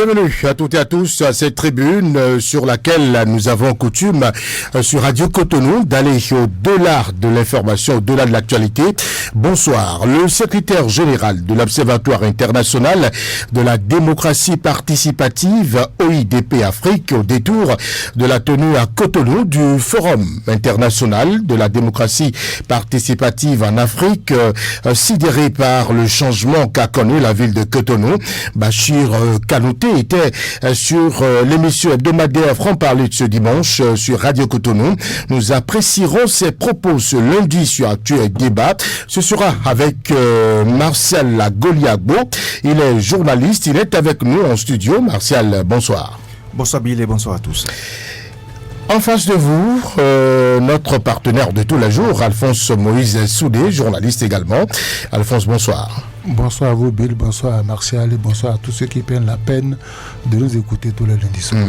Bienvenue à toutes et à tous à cette tribune sur laquelle nous avons coutume sur Radio Cotonou d'aller au-delà de l'information, au-delà de l'actualité. Bonsoir. Le secrétaire général de l'Observatoire international de la démocratie participative OIDP Afrique, au détour de la tenue à Cotonou du Forum international de la démocratie participative en Afrique, sidéré par le changement qu'a connu la ville de Cotonou, Bachir Kanouté était sur l'émission hebdomadaire Franc-Parler de ce dimanche sur Radio Cotonou. Nous apprécierons ses propos ce lundi sur Actu et Débat. Ce sera avec Martial Goliagbo. Il est journaliste, il est avec nous en studio. Martial, bonsoir. Bonsoir Bill et bonsoir à tous. En face de vous, notre partenaire de tous les jours, Alphonse Moïse Soudé, journaliste également. Alphonse, bonsoir. Bonsoir à vous Bill, bonsoir à Martial et bonsoir à tous ceux qui prennent la peine de nous écouter tous les lundis soirs.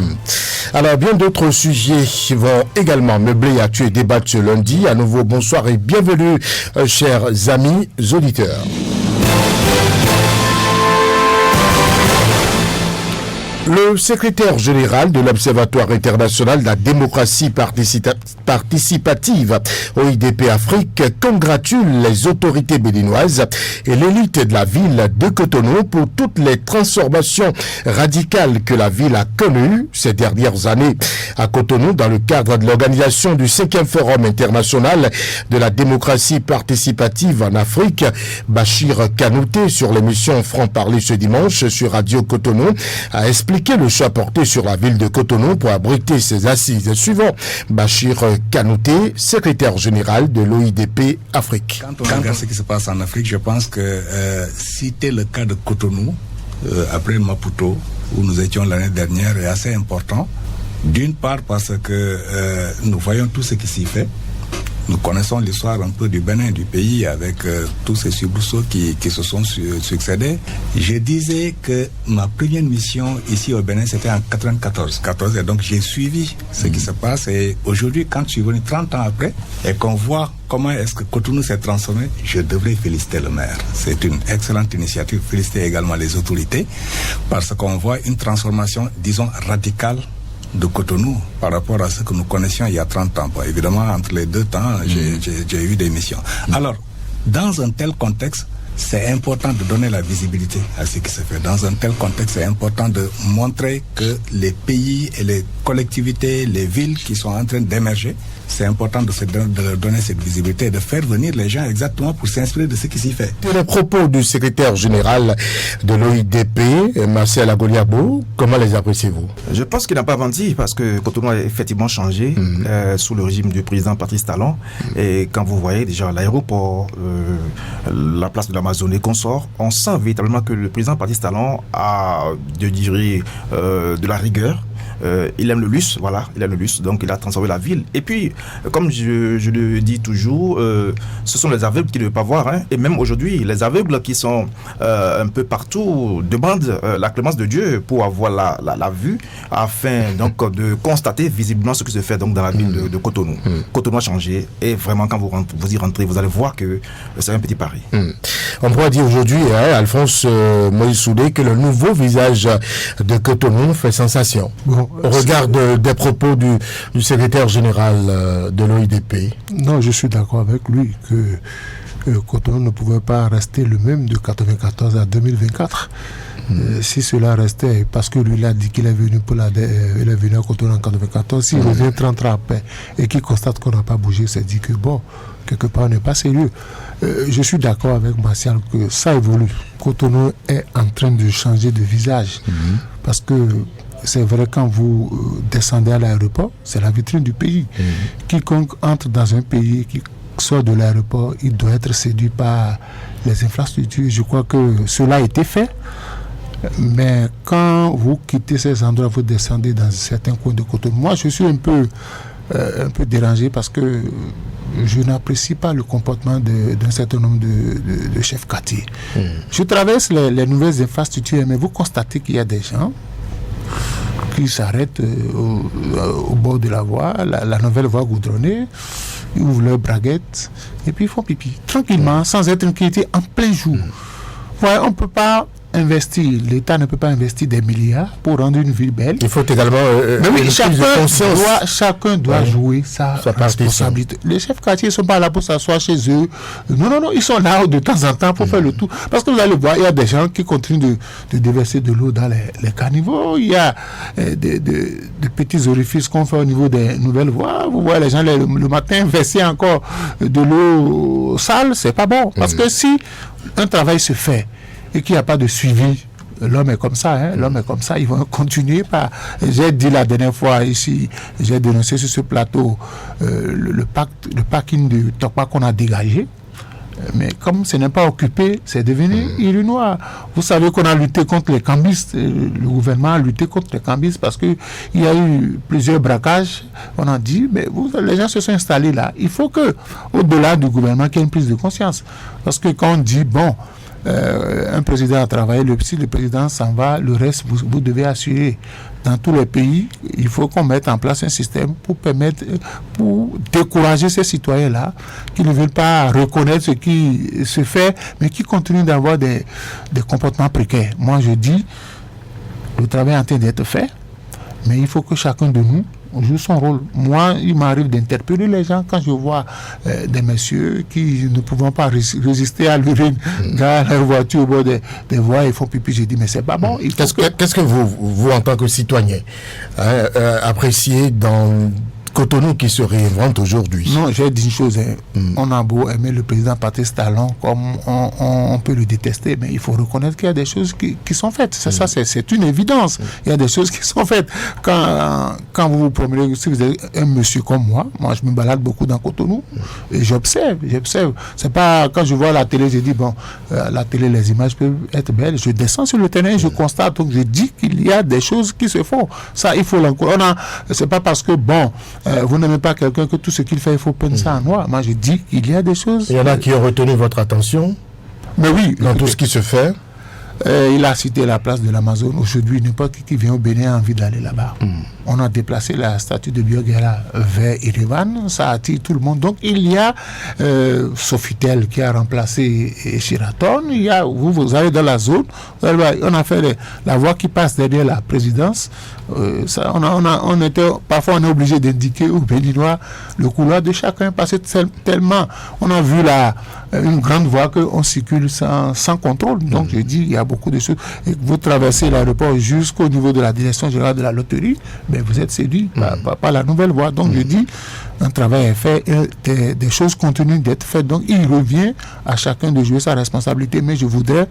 Alors bien d'autres sujets vont également meubler Actu et Débat ce lundi. À nouveau bonsoir et bienvenue chers amis auditeurs. Le secrétaire général de l'Observatoire international de la démocratie participative OIDP Afrique congratule les autorités béninoises et l'élite de la ville de Cotonou pour toutes les transformations radicales que la ville a connues ces dernières années. À Cotonou, dans le cadre de l'organisation du 5e Forum international de la démocratie participative en Afrique, Bachir Kanouté, sur l'émission Franc-Parler ce dimanche sur Radio Cotonou, a expliqué le choix porté sur la ville de Cotonou pour abriter ses assises. Suivant Bachir Kanouté, secrétaire général de l'OIDP Afrique. Quand on regarde ce qui se passe en Afrique, je pense que citer le cas de Cotonou, après Maputo, où nous étions l'année dernière, est assez important. D'une part parce que nous voyons tout ce qui s'y fait. Nous connaissons l'histoire un peu du Bénin, du pays, avec tous ces soubresauts qui se sont succédés. Je disais que ma première mission ici au Bénin, c'était en 94. Et donc j'ai suivi ce qui se passe. Et aujourd'hui, quand je suis venu 30 ans après, et qu'on voit comment est-ce que Cotonou s'est transformé, je devrais féliciter le maire. C'est une excellente initiative. Féliciter également les autorités, parce qu'on voit une transformation, disons, radicale de Cotonou par rapport à ce que nous connaissions il y a 30 ans. Bon, évidemment, entre les deux temps, j'ai eu des missions. Alors, dans un tel contexte, c'est important de donner la visibilité à ce qui se fait. Dans un tel contexte, c'est important de montrer que les pays et les collectivités, les villes qui sont en train d'émerger, c'est important de leur donner cette visibilité et de faire venir les gens exactement pour s'inspirer de ce qui s'y fait. Les propos du secrétaire général de l'OIDP, Martial Goliagbo, comment les appréciez-vous? Je pense qu'il n'a pas menti parce que Cotonou a effectivement changé sous le régime du président Patrice Talon. Et quand vous voyez déjà l'aéroport, la place de l'Amazonie qu'on sort, on sent véritablement que le président Patrice Talon a, je dirais, de la rigueur. Il aime le luxe, voilà, il aime le luxe, donc il a transformé la ville. Et puis, comme je le dis toujours, ce sont les aveugles qui ne veulent pas voir, hein. Et même aujourd'hui, les aveugles qui sont un peu partout demandent la clémence de Dieu pour avoir la vue, afin donc de constater visiblement ce qui se fait donc dans la ville de Cotonou. Cotonou a changé, et vraiment quand vous y rentrez, vous allez voir que c'est un petit Paris. On pourrait dire aujourd'hui, Alphonse Moïse Soudé, que le nouveau visage de Cotonou fait sensation. Bon, au regard des propos du secrétaire général de l'OIDP. Non, je suis d'accord avec lui que Cotonou ne pouvait pas rester le même de 1994 à 2024. Si cela restait, parce que lui il a dit qu'il est venu il est venu à Cotonou en 1994, s'il revient 30 ans après et qu'il constate qu'on n'a pas bougé, c'est dit que bon, quelque part on n'est pas sérieux. Je suis d'accord avec Martial que ça évolue. Cotonou est en train de changer de visage parce que c'est vrai, quand vous descendez à l'aéroport, c'est la vitrine du pays. Quiconque entre dans un pays qui sort de l'aéroport, il doit être séduit par les infrastructures. Je crois que cela a été fait. Mais quand vous quittez ces endroits, vous descendez dans certains coins de Cotonou. Moi, je suis un peu dérangé parce que je n'apprécie pas le comportement d'un certain nombre de chefs quartiers. Je traverse les nouvelles infrastructures, mais vous constatez qu'il y a des gens qui s'arrêtent au bord de la voie, la nouvelle voie goudronnée, ils ouvrent leurs braguettes et puis ils font pipi tranquillement, sans être inquiétés, en plein jour. Ouais, on ne peut pas l'État ne peut pas investir des milliards pour rendre une ville belle. Il faut également mais oui, chacun doit jouer sa responsabilité. Les chefs quartiers ne sont pas là pour s'asseoir chez eux. Non, ils sont là de temps en temps pour faire le tout. Parce que vous allez voir, il y a des gens qui continuent de déverser de l'eau dans les caniveaux. Il y a des petits orifices qu'on fait au niveau des nouvelles voies. Vous voyez les gens le matin verser encore de l'eau sale, c'est pas bon. Parce que si un travail se fait et qu'il n'y a pas de suivi, l'homme est comme ça, l'homme est comme ça, ils vont continuer par... J'ai dit la dernière fois ici, j'ai dénoncé sur ce plateau le parking de Tokpa qu'on a dégagé. Mais comme ce n'est pas occupé, c'est devenu urinoir. Vous savez qu'on a lutté contre les cambistes, le gouvernement a lutté contre les cambistes parce qu'il y a eu plusieurs braquages. On a dit, mais les gens se sont installés là. Il faut que, au-delà du gouvernement, qu'il y ait une prise de conscience. Parce que quand on dit, un président a travaillé, si le président s'en va, le reste, vous devez assurer. Dans tous les pays, il faut qu'on mette en place un système pour décourager ces citoyens-là qui ne veulent pas reconnaître ce qui se fait, mais qui continuent d'avoir des comportements précaires. Moi, je dis, le travail est en train d'être fait, mais il faut que chacun de nous joue son rôle. Moi, il m'arrive d'interpeller les gens quand je vois des messieurs qui ne pouvant pas résister à l'urine dans leur voiture au bord des voies et font pipi. J'ai dit, mais c'est pas bon. Qu'est-ce que vous, en tant que citoyen, appréciez dans Cotonou qui se réinvente aujourd'hui? Non, j'ai dit une chose. On a beau aimer le président Patrice Talon comme on peut le détester, mais il faut reconnaître qu'il y a des choses qui sont faites. C'est une évidence. Il y a des choses qui sont faites. Quand vous vous promenez, si vous êtes un monsieur comme moi je me balade beaucoup dans Cotonou et j'observe. C'est pas quand je vois la télé, je dis la télé, les images peuvent être belles. Je descends sur le terrain, je constate, donc je dis qu'il y a des choses qui se font. Ça, il faut l'encourager. C'est pas parce que vous n'aimez pas quelqu'un que tout ce qu'il fait, il faut peindre ça en noir. Moi, je dis qu'il y a des choses... Il y en a qui ont retenu votre attention. Mais oui. Dans tout ce qui se fait. Il a cité la place de l'Amazone. Aujourd'hui, n'importe qui vient au Bénin a envie d'aller là-bas. On a déplacé la statue de Bioguera vers Erevan. Ça attire tout le monde. Donc, il y a Sofitel qui a remplacé Sheraton. Il y a, vous allez dans la zone. On a fait la voie qui passe derrière la présidence. Parfois, on est obligé d'indiquer aux Béninois le couloir de chacun parce que tellement on a vu une grande voie qu'on circule sans contrôle. Donc, je dis, il y a beaucoup de choses. Et vous traversez l'aéroport jusqu'au niveau de la direction générale de la loterie, mais vous êtes séduit par la nouvelle voie. Donc, je dis, un travail est fait, et des choses continuent d'être faites. Donc, il revient à chacun de jouer sa responsabilité. Mais je voudrais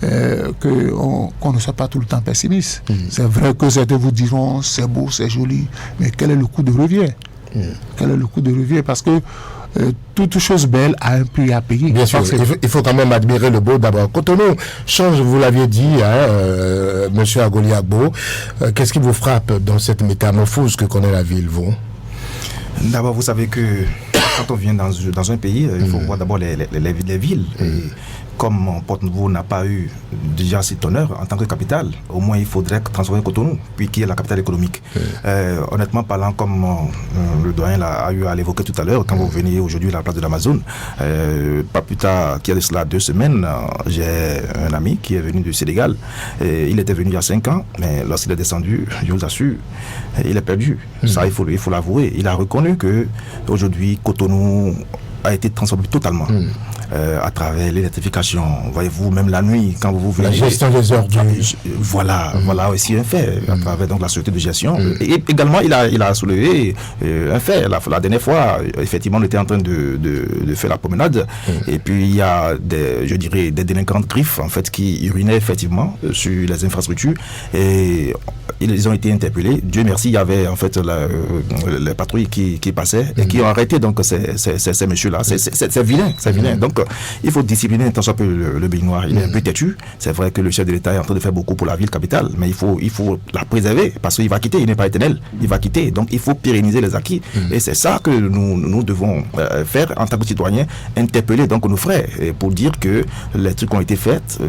qu'on ne soit pas tout le temps pessimiste. C'est vrai que certains vous diront c'est beau, c'est joli, mais quel est le coût de revient? Quel est le coût de revient? Parce que toute chose belle a un prix à payer. Bien sûr, il faut quand même admirer le beau d'abord. Cotonou change, vous l'aviez dit, monsieur Agoli Agbo. Qu'est-ce qui vous frappe dans cette métamorphose que connaît la ville, vous? D'abord, vous savez que quand on vient dans un pays, il faut voir d'abord les villes. Et comme Port-Nouveau n'a pas eu déjà cet honneur en tant que capitale, au moins il faudrait transformer Cotonou, puis qui est la capitale économique. Honnêtement parlant, comme le doyen a eu à l'évoquer tout à l'heure, quand vous venez aujourd'hui à la place de l'Amazone, pas plus tard qu'il y a de cela 2 semaines, j'ai un ami qui est venu du Sénégal. Il était venu il y a 5 ans, mais lorsqu'il est descendu, je vous assure, il est perdu. Ça, il faut l'avouer. Il a reconnu que aujourd'hui Cotonou a été transformé totalement. À travers l'électrification, voyez-vous, même la nuit, quand vous venez... La gestion des ordures. Voilà aussi un fait, à travers donc la société de gestion. Et également, il a soulevé un fait. La dernière fois, effectivement, on était en train de faire la promenade, et puis il y a des délinquantes griffes, en fait, qui urinaient effectivement sur les infrastructures, et ils ont été interpellés. Dieu merci, il y avait en fait les patrouilles qui passaient et qui ont arrêté donc ces messieurs-là. C'est vilain. Donc, il faut discipliner un tant soit peu le Béninois. Il est un peu têtu. C'est vrai que le chef de l'État est en train de faire beaucoup pour la ville capitale, mais il faut la préserver parce qu'il va quitter. Il n'est pas éternel. Il va quitter. Donc, il faut pérenniser les acquis. Et c'est ça que nous devons faire en tant que citoyens, interpeller donc nos frères pour dire que les trucs ont été faits.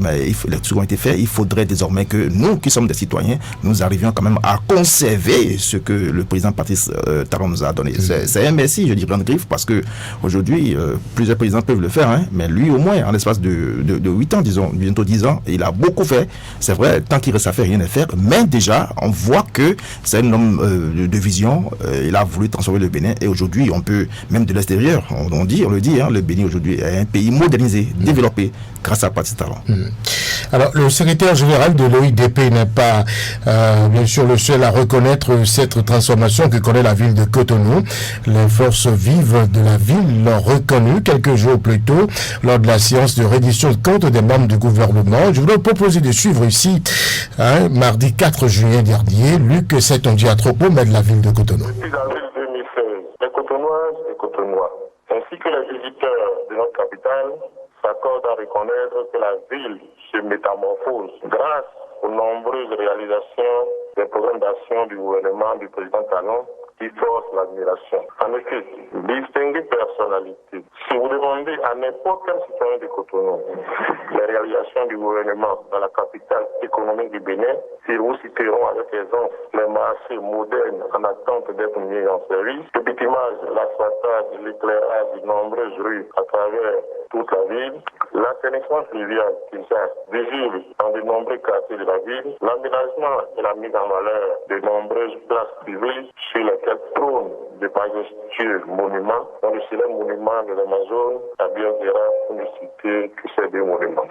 Il faudrait désormais que nous, qui sommes des citoyens, nous arrivions quand même à conserver ce que le président Patrice Talon nous a donné. C'est un merci, je dis grande griffe, parce que aujourd'hui, plusieurs présidents peuvent le faire. hein, mais lui au moins, en l'espace de 8 ans, disons, bientôt 10 ans, il a beaucoup fait. C'est vrai, tant qu'il reste à faire, rien à faire, mais déjà, on voit que c'est un homme de vision, il a voulu transformer le Bénin, et aujourd'hui, on peut, même de l'extérieur, on le dit, hein, le Bénin aujourd'hui est un pays modernisé, développé, grâce à Patrice Talon. Alors, le secrétaire général de l'OIDP n'est pas, bien sûr, le seul à reconnaître cette transformation que connaît la ville de Cotonou. Les forces vives de la ville l'ont reconnu quelques jours plus tôt lors de la séance de reddition de comptes des membres du gouvernement. Je voudrais proposer de suivre ici, mardi 4 juillet dernier, Luc Setonji Atropo, maire de la ville de Cotonou. Depuis avril 2016, les Cotonnoises et Cotonnois, ainsi que les visiteurs de notre capitale, s'accordent à reconnaître que la ville se métamorphose grâce aux nombreuses réalisations des programmes d'action du gouvernement du président Talon qui forcent l'admiration. En effet, distinguée personnalité, si vous demandez à n'importe quel citoyen de Cotonou les réalisations du gouvernement dans la capitale économique du Bénin, ils vous citeront avec aisance les marchés modernes en attente d'être mis en service, le bitumage, l'asphaltage, l'éclairage de nombreuses rues à travers toute la ville, l'assainissement fluvial déjà visible dans de nombreux quartiers de la ville, l'aménagement et la mise en valeur de nombreuses places privées sur lesquelles trônent de majestueux monuments, dont le célèbre monument de l'Amazone, la Biogera, pour ne citer que ces deux monuments.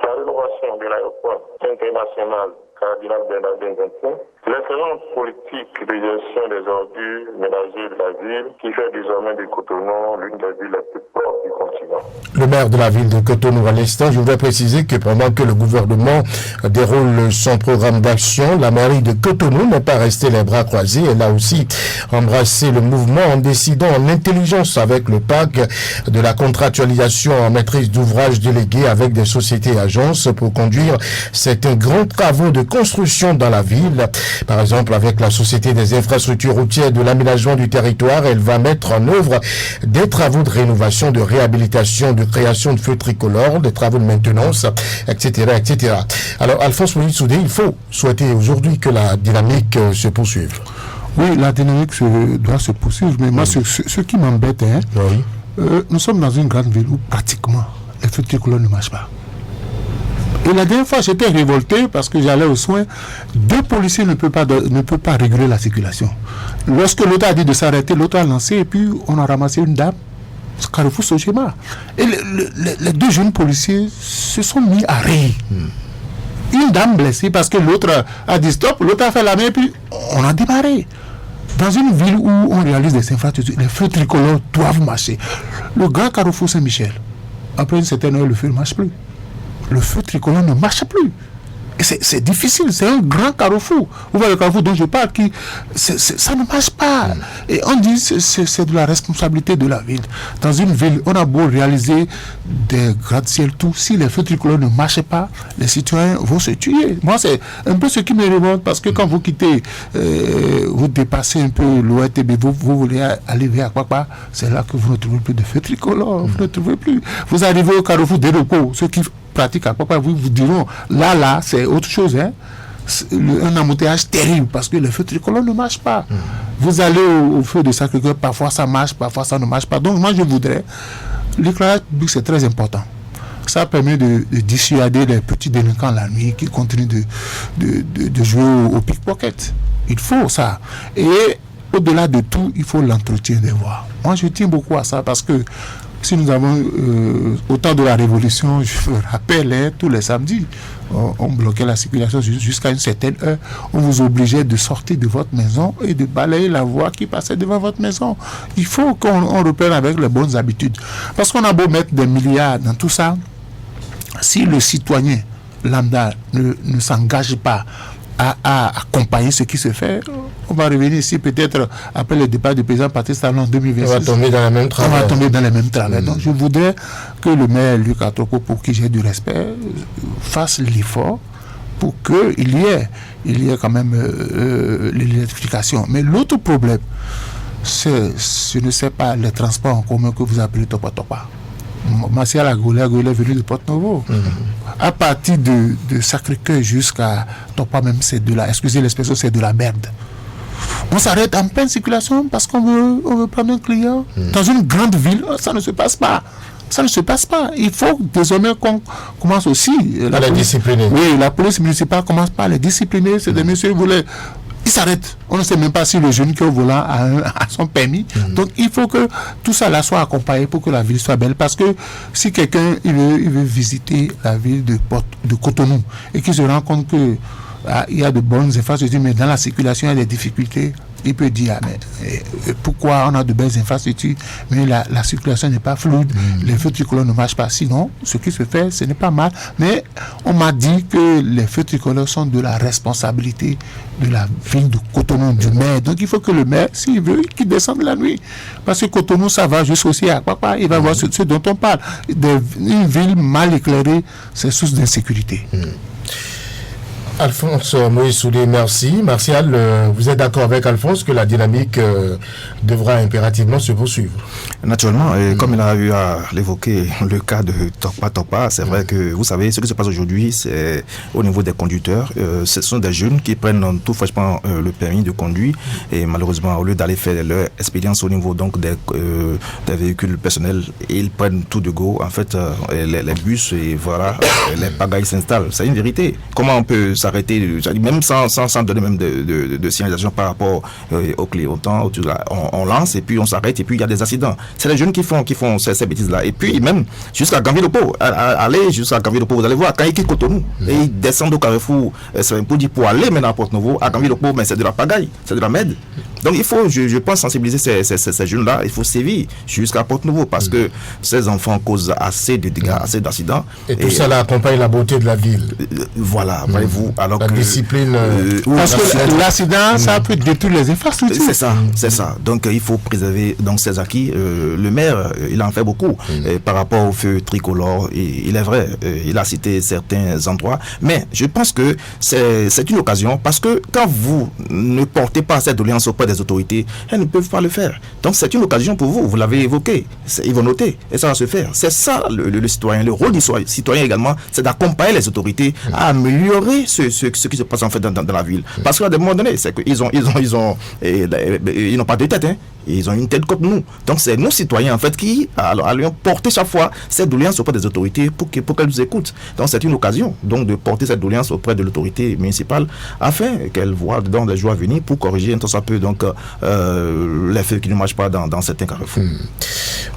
La rénovation de l'aéroport international Cardinal Bernardin Gontier, l'excellente politique de gestion des ordures ménagères de la ville qui fait désormais de Cotonou l'une des villes les plus propres du continent. Le maire de la ville de Cotonou à l'instant, je voudrais préciser que pendant que le gouvernement déroule son programme d'action, la mairie de Cotonou n'est pas restée les bras croisés. Elle a aussi embrassé le mouvement en décidant en intelligence avec le PAC de la contractualisation en maîtrise d'ouvrage déléguée avec des sociétés et agences pour conduire certains grands travaux de construction dans la ville. Par exemple, avec la Société des infrastructures routières de l'aménagement du territoire, elle va mettre en œuvre des travaux de rénovation, de réhabilitation, de création de feux tricolores, des travaux de maintenance, etc., etc. Alors, Alphonse Moïse Soudé, il faut souhaiter aujourd'hui que la dynamique se poursuive. Oui, la dynamique doit se poursuivre, mais moi, ce qui m'embête, nous sommes dans une grande ville où pratiquement les feux tricolores ne marchent pas. Et la dernière fois, j'étais révolté parce que j'allais aux soins. 2 policiers ne peuvent pas réguler la circulation. Lorsque l'autre a dit de s'arrêter, l'autre a lancé et puis on a ramassé une dame, Carrefour Sojema. Et les 2 jeunes policiers se sont mis à rire. Une dame blessée parce que l'autre a dit stop, l'autre a fait la main et puis on a démarré. Dans une ville où on réalise des infrastructures, les feux tricolores doivent marcher. Le grand Carrefour Saint-Michel, après une certaine heure, le feu ne marche plus. Le feu tricolore ne marche plus. Et c'est difficile, c'est un grand carrefour. Vous voyez le carrefour dont je parle, ça ne marche pas. Et on dit que c'est de la responsabilité de la ville. Dans une ville, on a beau réaliser des gratte-ciel, tout. Si les feux tricolores ne marchent pas, les citoyens vont se tuer. Moi, c'est un peu ce qui me révolte, parce que quand vous quittez, vous dépassez un peu l'ORTB, vous voulez aller vers Akpakpa, c'est là que vous ne trouvez plus de feux tricolores. Vous ne trouvez plus. Vous arrivez au carrefour des repos, ceux qui pratique à Papa, vous diront, là, c'est autre chose, hein. Un embouteillage terrible parce que le feu tricolore ne marche pas. Vous allez au feu de Sacré-Cœur, parfois ça marche, parfois ça ne marche pas. Donc moi je voudrais, l'éclairage public c'est très important. Ça permet de dissuader les petits délinquants la nuit qui continuent de jouer au pickpocket. Il faut ça. Et au-delà de tout, il faut l'entretien des voies. Moi je tiens beaucoup à ça parce que si nous avons, au temps de la Révolution, je me rappelle, tous les samedis, on bloquait la circulation jusqu'à une certaine heure. On vous obligeait de sortir de votre maison et de balayer la voie qui passait devant votre maison. Il faut qu'on reprenne avec les bonnes habitudes. Parce qu'on a beau mettre des milliards dans tout ça, si le citoyen lambda ne s'engage pas à accompagner ce qui se fait, on va revenir ici peut-être après le départ du président Patrice Talon en 2026. On va tomber dans la même travers. On va tomber dans les mêmes travers. Donc je voudrais que le maire Luc Atropo, pour qui j'ai du respect, fasse l'effort pour qu'il y ait quand même l'électrification. Mais l'autre problème, je ne sais pas, les transports en commun que vous appelez Topa Topa. Martial Agolé est venu de Porto-Novo. À partir de Sacré-Cœur jusqu'à Topa même, c'est excusez l'expression, c'est de la merde. On s'arrête en pleine circulation parce qu'on veut prendre un client. Dans une grande ville, ça ne se passe pas. Ça ne se passe pas. Il faut désormais qu'on commence aussi... à les discipliner. Oui, la police municipale commence par les discipliner. C'est des messieurs, ils s'arrêtent. On ne sait même pas si le jeune qui est au volant a son permis. Donc, il faut que tout ça là soit accompagné pour que la ville soit belle. Parce que si quelqu'un il veut visiter la ville de Cotonou et qu'il se rend compte que il y a de bonnes infrastructures, mais dans la circulation, il y a des difficultés, il peut dire, mais pourquoi on a de belles infrastructures, mais la circulation n'est pas fluide, les feux tricolores ne marchent pas. Sinon, ce qui se fait, ce n'est pas mal. Mais on m'a dit que les feux tricolores sont de la responsabilité de la ville de Cotonou, du maire. Donc il faut que le maire, s'il veut, qu'il descende la nuit. Parce que Cotonou, ça va jusqu'aussi à Papa, il va voir ce dont on parle. Une ville mal éclairée, c'est source d'insécurité. Alphonse Moïse Soudé, merci. Martial, vous êtes d'accord avec Alphonse que la dynamique devra impérativement se poursuivre? Naturellement, et comme il a eu à l'évoquer, le cas de Topa, c'est vrai que vous savez, ce qui se passe aujourd'hui, c'est au niveau des conducteurs, ce sont des jeunes qui prennent tout fraîchement le permis de conduire et malheureusement, au lieu d'aller faire leur expérience au niveau donc des véhicules personnels, ils prennent tout de go, en fait, les bus et voilà, les pagailles s'installent. C'est une vérité. Comment on peut s'arrêter, même sans donner même de signalisation par rapport au clignotant, on lance et puis on s'arrête et puis il y a des accidents. C'est les jeunes qui font ces bêtises-là. Et puis même jusqu'à Gamville-le-Pau, allez jusqu'à Gamville-le-Pau, vous allez voir, quand ils quittent Cotonou et ils descendent au Carrefour, pour aller maintenant à Porte-Nouveau, à Gamville-le-Pau, mais c'est de la pagaille, c'est de la merde. Donc il faut, je pense, sensibiliser ces jeunes-là, il faut sévir jusqu'à Porte-Nouveau parce que ces enfants causent assez de dégâts, assez d'accidents. Et tout ça accompagne la beauté de la ville. Voilà, voyez-vous, alors la que... discipline... parce que l'accident, ça peut détruire les infrastructures. C'est ça. Donc il faut préserver donc, ces acquis. Le maire, il en fait beaucoup par rapport au feu tricolore. Il est vrai, il a cité certains endroits. Mais je pense que c'est une occasion parce que quand vous ne portez pas cette doléance auprès des autorités, elles ne peuvent pas le faire. Donc c'est une occasion pour vous. Vous l'avez évoqué. Ils vont noter et ça va se faire. C'est ça le citoyen. Le rôle du citoyen également, c'est d'accompagner les autorités à améliorer ce qui se passe en fait dans la ville. Parce qu'à un moment donné, c'est qu'ils n'ont pas de tête, hein. Ils ont une tête comme nous. Donc c'est nous citoyens en fait qui allons porter chaque fois cette doléance auprès des autorités pour qu'elles nous écoutent. Donc c'est une occasion donc de porter cette doléance auprès de l'autorité municipale afin qu'elle voit dans les jours à venir pour corriger un temps ça peut donc les faits qui ne marchent pas dans certains carrefours.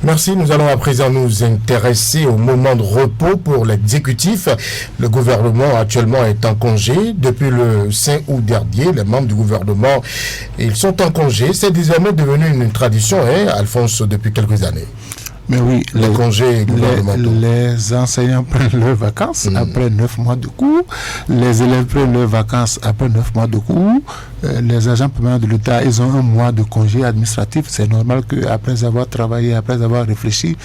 Merci. Nous allons à présent nous intéresser au moment de repos pour l'exécutif. Le gouvernement actuellement est en congé. Depuis le 5 août dernier, les membres du gouvernement ils sont en congé. C'est désormais devenu une tradition, hein, Alphonse, depuis quelques années. Mais oui, les congés gouvernementaux. Les enseignants prennent leurs vacances après 9 mois de cours. Les élèves prennent leurs vacances après 9 mois de cours. Les agents permanents de l'État, ils ont 1 mois de congé administratif. C'est normal qu'après avoir travaillé, après avoir réfléchi,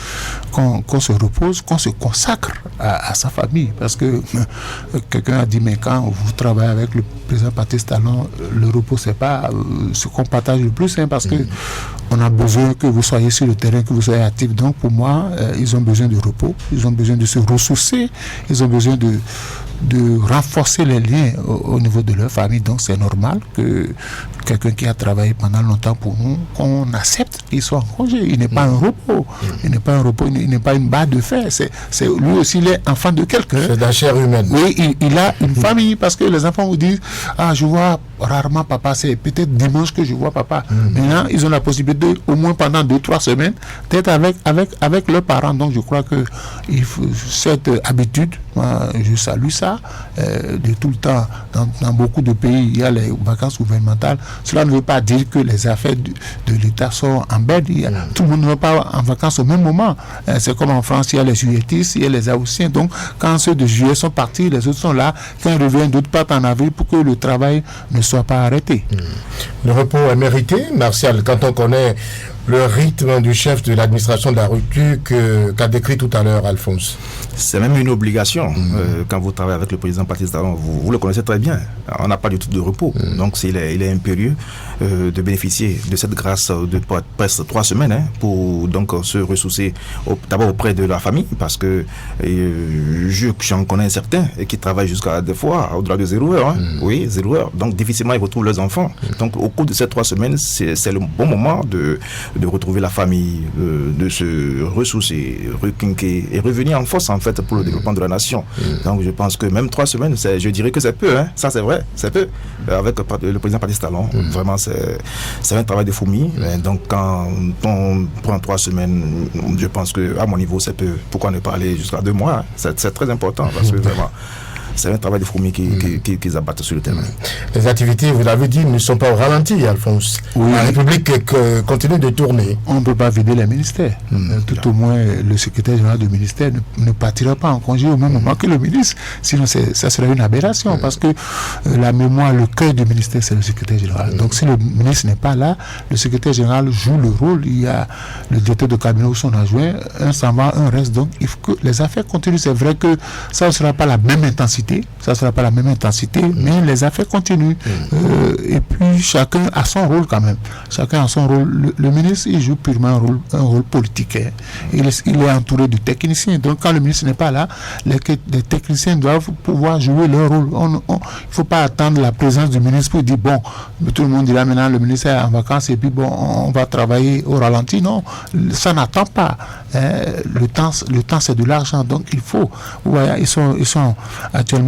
qu'on se repose, qu'on se consacre à sa famille. Parce que quelqu'un a dit, mais quand vous travaillez avec le président Patrice Talon, le repos, c'est pas ce qu'on partage le plus, hein, parce que on a besoin que vous soyez sur le terrain, que vous soyez actifs. Donc pour moi, ils ont besoin de repos, ils ont besoin de se ressourcer, ils ont besoin de renforcer les liens au niveau de leur famille. Donc c'est normal que quelqu'un qui a travaillé pendant longtemps pour nous, qu'on accepte qu'il soit en congé. Il n'est pas un repos. Il n'est pas un repos, il n'est pas une barre de fer. C'est lui aussi, il est enfant de quelqu'un. C'est de la chair humaine. Oui, il a une famille parce que les enfants vous disent, je vois rarement papa, c'est peut-être dimanche que je vois papa. Maintenant, ils ont la possibilité, au moins pendant 2-3 semaines, d'être avec leurs parents. Donc je crois que cette habitude, moi, je salue ça. De tout le temps, dans beaucoup de pays, il y a les vacances gouvernementales. Cela ne veut pas dire que les affaires de l'État sont en berne. Tout le monde ne va pas en vacances au même moment. C'est comme en France, il y a les juilletistes, il y a les Haussiens. Donc, quand ceux de juillet sont partis, les autres sont là. Quand ils reviennent, d'autres partent en avril pour que le travail ne soit pas arrêté. Le repos est mérité, Martial, quand on connaît le rythme du chef de l'administration de la rupture qu'a décrit tout à l'heure Alphonse. C'est même une obligation. Quand vous travaillez avec le président Patrice Talon, vous le connaissez très bien. On n'a pas du tout de repos. Donc, il est impérieux de bénéficier de cette grâce de presque 3 semaines pour donc se ressourcer d'abord auprès de la famille, parce que j'en connais certains qui travaillent jusqu'à des fois au-delà de 0 heure. Oui, 0 heure. Donc, difficilement, ils retrouvent leurs enfants. Donc, au cours de ces 3 semaines, c'est le bon moment de retrouver la famille, de se ressourcer, requinquer et revenir en force, en fait, pour le développement de la nation. Donc, je pense que même 3 semaines, je dirais que c'est peu. Ça, c'est vrai, c'est peu. Avec le président Patrice Talon, vraiment, c'est un travail de fourmi. Donc, quand on prend 3 semaines, je pense qu'à mon niveau, c'est peu. Pourquoi ne pas aller jusqu'à 2 mois? C'est très important, parce que vraiment, c'est un travail de fourmi qu'ils abattent sur le terrain. Les activités, vous l'avez dit, ne sont pas au ralenti, Alphonse. Oui. La République continue de tourner. On ne peut pas vider les ministères. Tout au moins, le secrétaire général du ministère ne partira pas en congé au même moment que le ministre. Sinon, ça serait une aberration, parce que la mémoire, le cœur du ministère, c'est le secrétaire général. Donc, si le ministre n'est pas là, le secrétaire général joue le rôle. Il y a le directeur de cabinet ou son adjoint, un s'en va, un reste. Donc, il faut que les affaires continuent. C'est vrai que ça ne sera pas la même intensité. Mais les affaires continuent. Et puis, chacun a son rôle quand même. Chacun a son rôle. Le ministre, il joue purement un rôle politique. Il est entouré de techniciens. Donc, quand le ministre n'est pas là, les techniciens doivent pouvoir jouer leur rôle. Il ne faut pas attendre la présence du ministre pour dire, bon, tout le monde dira maintenant, le ministre est en vacances et puis, bon, on va travailler au ralenti. Non, ça n'attend pas. Le temps, c'est de l'argent. Donc, il faut. Vous voyez, ils sont actuellement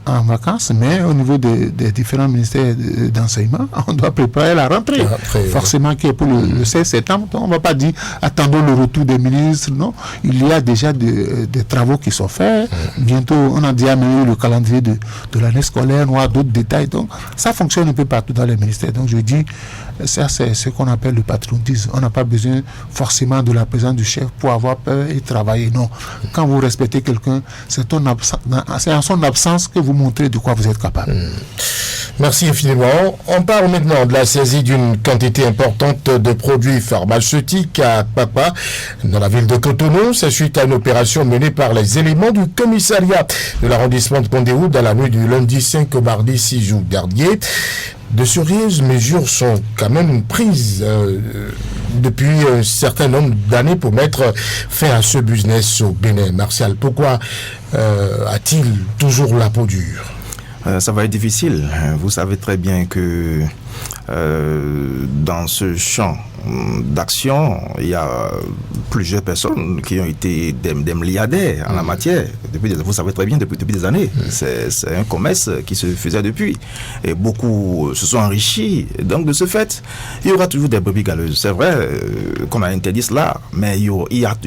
en vacances, mais au niveau des différents ministères d'enseignement, on doit préparer la rentrée. Forcément, qui est pour le 16 septembre. On ne va pas dire attendons le retour des ministres. Non, il y a déjà des travaux qui sont faits. Bientôt, on a déjà amené le calendrier de l'année scolaire, on a d'autres détails. Donc, ça fonctionne un peu partout dans les ministères. Donc, je dis, ça, c'est ce qu'on appelle le patriotisme. On n'a pas besoin forcément de la présence du chef pour avoir peur et travailler. Non. Quand vous respectez quelqu'un, c'est en son absence que vous montrez de quoi vous êtes capable. Merci infiniment. On parle maintenant de la saisie d'une quantité importante de produits pharmaceutiques à Papa, dans la ville de Cotonou. C'est suite à une opération menée par les éléments du commissariat de l'arrondissement de Condéou dans la nuit du lundi 5 au mardi 6 juin dernier. De sérieuses mesures sont quand même prises depuis un certain nombre d'années pour mettre fin à ce business au Bénin. Martial, pourquoi a-t-il toujours la peau dure? Ça va être difficile. Vous savez très bien que dans ce champ d'action, il y a plusieurs personnes qui ont été des milliardaires en la matière. Vous savez très bien, depuis des années. C'est un commerce qui se faisait depuis. Et beaucoup se sont enrichis. Donc, de ce fait, il y aura toujours des brebis galeuses. C'est vrai qu'on a interdit cela, mais il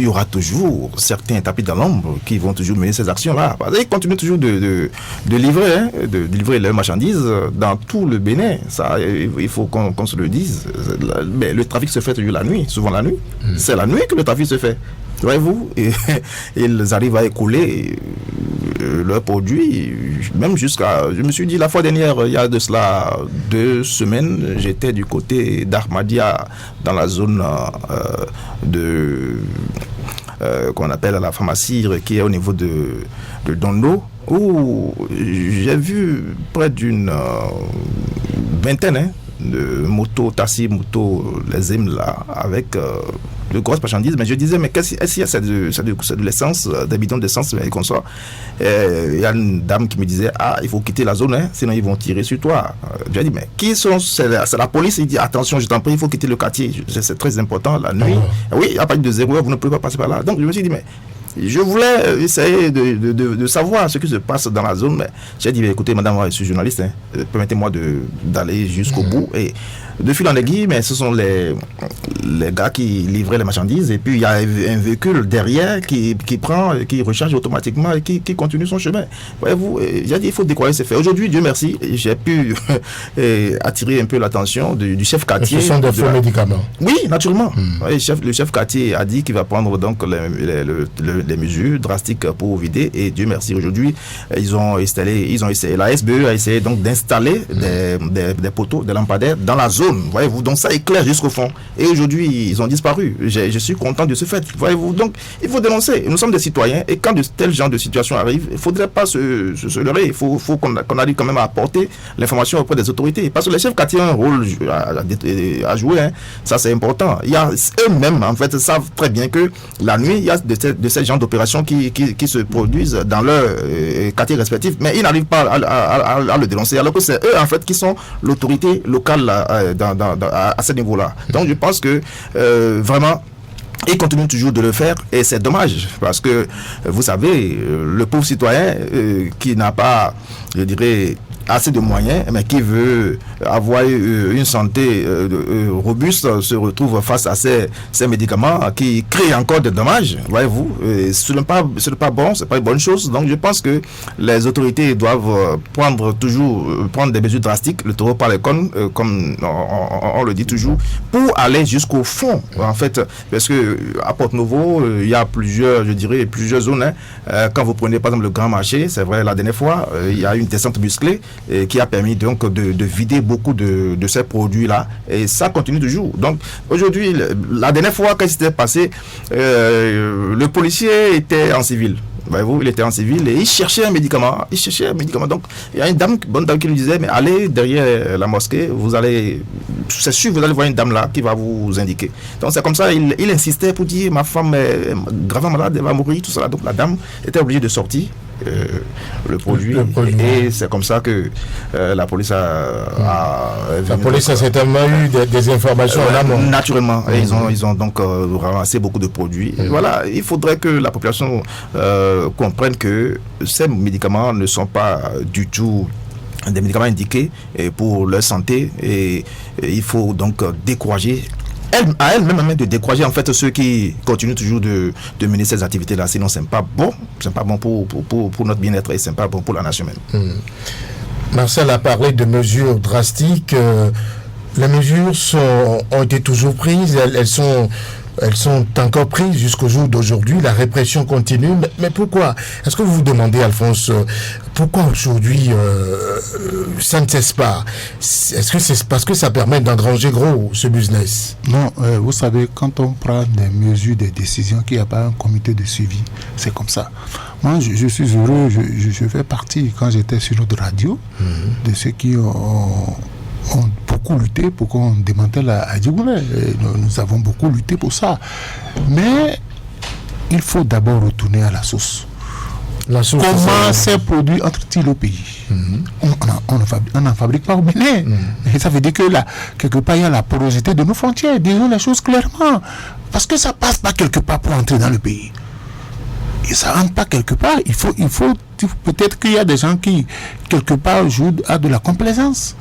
y aura toujours certains tapis dans l'ombre qui vont toujours mener ces actions-là. Ils continuent toujours de livrer leurs marchandises dans tout le Bénin. Ça, il faut qu'on se le dise. Mais le trafic se fait toujours la nuit, souvent la nuit. C'est la nuit que le trafic se fait. Voyez-vous, ils arrivent à écouler leurs produits, même jusqu'à... Je me suis dit, la fois dernière, il y a de cela 2 semaines, j'étais du côté d'Ahmadia, dans la zone qu'on appelle la pharmacie, qui est au niveau de Dondo, où j'ai vu près d'une vingtaine de motos, taxis, motos, les aimes là, avec de grosses marchandises. Mais je disais, mais est-ce qu'il y a c'est de l'essence, des bidons d'essence et comme ça. Il y a une dame qui me disait, il faut quitter la zone, sinon ils vont tirer sur toi. J'ai dit, mais qui sont? C'est la police. Il dit, attention, je t'en prie, il faut quitter le quartier. C'est très important, la nuit. Oui, à partir de 0 heure, vous ne pouvez pas passer par là. Donc je me suis dit, mais je voulais essayer de savoir ce qui se passe dans la zone, mais j'ai dit, écoutez, madame, je suis journaliste, permettez-moi d'aller jusqu'au bout. Et de fil en aiguille, mais ce sont les gars qui livraient les marchandises, et puis il y a un véhicule derrière qui prend, qui recharge automatiquement et qui continue son chemin. Voyez-vous, j'ai dit, il faut décorer ces faits. Aujourd'hui, Dieu merci, j'ai pu attirer un peu l'attention du chef quartier. Ce sont des faux médicaments. Oui, naturellement. Le chef quartier a dit qu'il va prendre donc le des mesures drastiques pour vider. Et Dieu merci, aujourd'hui, ils ont essayé, la SBE a essayé donc d'installer des poteaux, des lampadaires dans la zone. Voyez-vous, donc ça éclaire jusqu'au fond. Et aujourd'hui, ils ont disparu. Je suis content de ce fait. Voyez-vous, donc il faut dénoncer. Nous sommes des citoyens et quand de tels genres de situations arrivent, il ne faudrait pas se leurrer. Il faut qu'on arrive quand même à apporter l'information auprès des autorités. Parce que les chefs quartiers ont un rôle à jouer. Hein. Ça, c'est important. Il y a eux-mêmes, en fait, savent très bien que la nuit, il y a de ces genres d'opérations qui se produisent dans leur quartier respectif, mais ils n'arrivent pas à le dénoncer, alors que c'est eux, en fait, qui sont l'autorité locale à ce niveau-là. Donc, je pense que vraiment, ils continuent toujours de le faire et c'est dommage parce que, vous savez, le pauvre citoyen qui n'a pas, je dirais, assez de moyens, mais qui veut avoir une santé robuste, se retrouve face à ces médicaments qui créent encore des dommages, voyez-vous. Ce n'est pas bon, ce n'est pas une bonne chose. Donc je pense que les autorités doivent prendre des mesures drastiques, le taureau par les cornes, comme on le dit toujours, pour aller jusqu'au fond, en fait. Parce que à Porte-Nouveau, il y a plusieurs zones. Hein. Quand vous prenez par exemple le Grand Marché, c'est vrai, la dernière fois, il y a une descente musclée qui a permis donc de vider beaucoup de ces produits-là. Et ça continue toujours. Donc aujourd'hui, la dernière fois quand c'était passé, le policier était en civil. Voyez-vous, il était en civil et il cherchait un médicament. Donc, il y a une bonne dame qui lui disait, mais allez derrière la mosquée, c'est sûr, vous allez voir une dame là qui va vous indiquer. Donc, c'est comme ça, il insistait pour dire, ma femme est gravement malade, elle va mourir, tout ça. Donc, la dame était obligée de sortir le produit. Et c'est comme ça que la police La police a certainement eu des informations en amont. Naturellement. Et ils ont donc ramassé beaucoup de produits. Et voilà, il faudrait que la population comprenne que ces médicaments ne sont pas du tout des médicaments indiqués pour leur santé. Et il faut donc décourager à elle-même de décourager en fait ceux qui continuent toujours de mener ces activités-là. Sinon, c'est pas bon pour notre bien-être et c'est pas bon pour la nation même. Marcel a parlé de mesures drastiques. Les mesures ont été toujours prises. Elles sont encore prises jusqu'au jour d'aujourd'hui. La répression continue. Mais pourquoi? Est-ce que vous vous demandez, Alphonse, pourquoi aujourd'hui ça ne cesse pas? Est-ce que c'est parce que ça permet d'engranger gros ce business? Non, vous savez, quand on prend des mesures, des décisions, qu'il n'y a pas un comité de suivi, c'est comme ça. Moi, je suis heureux, je fais partie, quand j'étais sur notre radio, de ceux qui ont beaucoup lutté pour qu'on démantèle la Djiboulé. Nous avons beaucoup lutté pour ça. Mais il faut d'abord retourner à la source. Comment ces produits entrent-ils au pays? On n'en fabrique pas au Bénin. Et ça veut dire que là, quelque part, il y a la porosité de nos frontières. Disons les choses clairement. Parce que ça ne passe pas quelque part pour entrer dans le pays. Et ça ne rentre pas quelque part. Il faut peut-être qu'il y a des gens qui, quelque part, jouent à de la complaisance.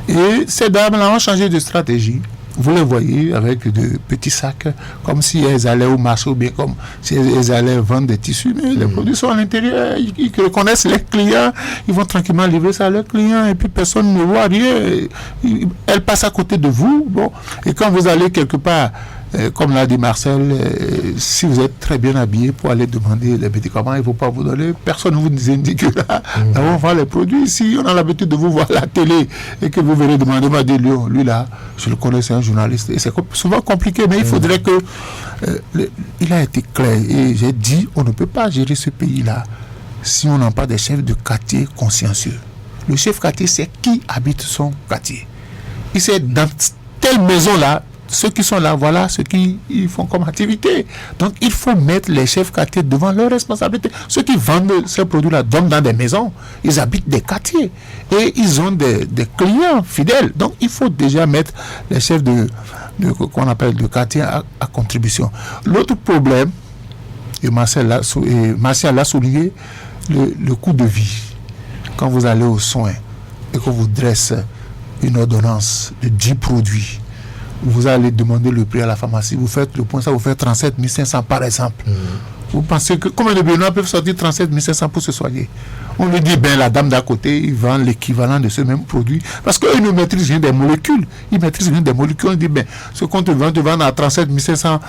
Et ces dames-là ont changé de stratégie. Vous les voyez avec de petits sacs, comme si elles allaient au marché ou bien comme si elles allaient vendre des tissus. Mais les produits sont à l'intérieur, ils reconnaissent les clients, ils vont tranquillement livrer ça à leurs clients et puis personne ne voit rien. Elles passent à côté de vous. Bon. Et quand vous allez quelque part, comme l'a dit Marcel, si vous êtes très bien habillé pour aller demander les médicaments, il ne faut pas vous donner. Personne ne vous indique là. On vend les produits. Si on a l'habitude de vous voir à la télé et que vous venez demander, moi, lui là, je le connais, c'est un journaliste. Et c'est souvent compliqué, mais il faudrait que. Il a été clair. Et j'ai dit, on ne peut pas gérer ce pays-là si on n'a pas des chefs de quartier consciencieux. Le chef quartier, c'est qui habite son quartier. Il sait dans telle maison-là. Ceux qui sont là, voilà ce qu'ils font comme activité. Donc, il faut mettre les chefs quartiers devant leurs responsabilités. Ceux qui vendent ces produits-là dorment dans des maisons. Ils habitent des quartiers. Et ils ont des clients fidèles. Donc, il faut déjà mettre les chefs qu'on appelle de quartier à contribution. L'autre problème, et Marcel l'a souligné, le coût de vie. Quand vous allez aux soins et qu'on vous dresse une ordonnance de 10 produits, vous allez demander le prix à la pharmacie, vous faites le point, ça vous fait 37 500 par exemple. Vous pensez que combien de Béninois peuvent sortir 37 500 pour se soigner? On lui dit, ben la dame d'à côté, il vend l'équivalent de ce même produit. Parce qu'ils ne maîtrisent rien des molécules. Ils maîtrisent rien des molécules. On dit, ben, ce qu'on te vend à 37 500,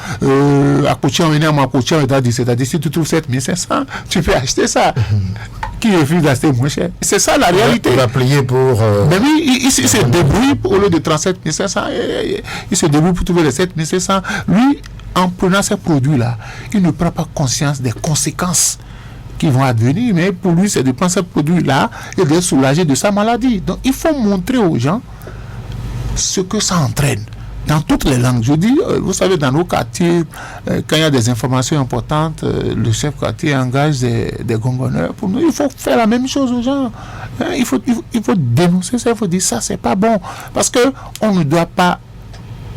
à Cochi, on est à Cochi, on t'a dit, c'est-à-dire, si tu trouves 7 500, tu peux acheter ça. Qui refuse d'acheter moins cher? C'est ça la réalité. Il va plier pour... Mais oui, il se débrouille au lieu de 37 500. Il se débrouille pour trouver les 7 500. Lui, en prenant ces produits-là, il ne prend pas conscience des conséquences qui vont advenir, mais pour lui, c'est de prendre ces produits-là et de soulager de sa maladie. Donc, il faut montrer aux gens ce que ça entraîne. Dans toutes les langues, je dis, vous savez, dans nos quartiers, quand il y a des informations importantes, le chef quartier engage des gongonneurs pour nous. Il faut faire la même chose aux gens. Il faut dénoncer ça, il faut dire ça, c'est pas bon. Parce qu'on ne doit pas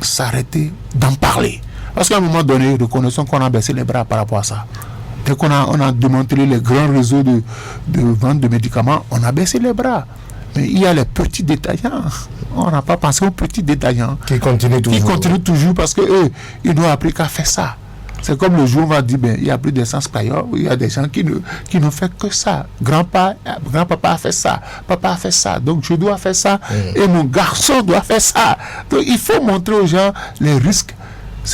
s'arrêter d'en parler. Parce qu'à un moment donné, reconnaissons qu'on a baissé les bras par rapport à ça. Dès qu'on a démantelé les grands réseaux de vente de médicaments, on a baissé les bras. Mais il y a les petits détaillants. On n'a pas pensé aux petits détaillants. Qui continuent toujours. Qui continuent toujours parce qu'eux, ils n'ont appris qu'à faire ça. C'est comme le jour où on va dire, ben, il y a plus d'essence qu'ailleurs. Il y a des gens qui ne font que ça. Grand-papa a fait ça. Papa a fait ça. Donc je dois faire ça. Et mon garçon doit faire ça. Donc il faut montrer aux gens les risques.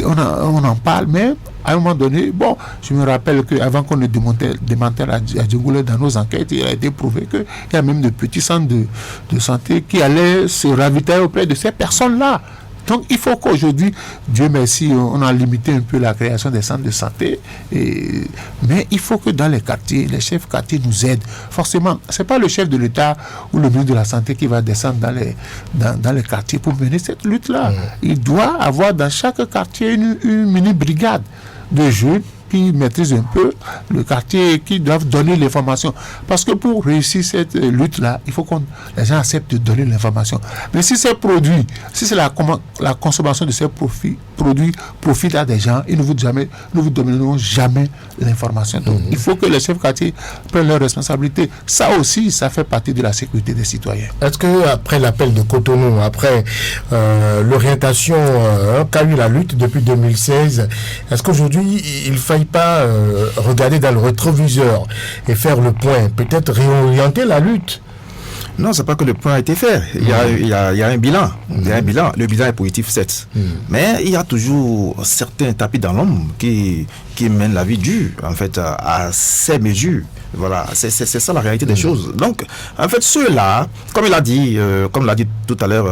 On en parle, mais à un moment donné, bon, je me rappelle qu'avant qu'on ne démantèle à Djingoulé dans nos enquêtes, il a été prouvé qu'il y a même de petits centres de santé qui allaient se ravitailler auprès de ces personnes-là. Donc il faut qu'aujourd'hui, Dieu merci, on a limité un peu la création des centres de santé, mais il faut que dans les quartiers, les chefs quartiers nous aident. Forcément, ce n'est pas le chef de l'État ou le ministre de la Santé qui va descendre dans les quartiers pour mener cette lutte-là. Il doit avoir dans chaque quartier une mini-brigade de jeunes qui maîtrisent un peu le quartier et qui doivent donner l'information. Parce que pour réussir cette lutte-là, il faut que les gens acceptent de donner l'information. Mais si ces produits, si c'est la consommation de ces produits profite à des gens, ils ne vous donneront jamais l'information. Donc, il faut que les chefs quartiers prennent leurs responsabilités. Ça aussi, ça fait partie de la sécurité des citoyens. Est-ce qu'après l'appel de Cotonou, après l'orientation qu'a eu la lutte depuis 2016, est-ce qu'aujourd'hui, il ne faille pas regarder dans le rétroviseur et faire le point, peut-être réorienter la lutte? Non, c'est pas que le point a été fait. Il y a un bilan. Il y a un bilan. Le bilan est positif, certes. Mais il y a toujours certains tapis dans l'ombre qui mènent la vie dure, en fait, à ces mesures. Voilà, c'est ça la réalité des choses. Donc, en fait, ceux-là, comme l'a dit tout à l'heure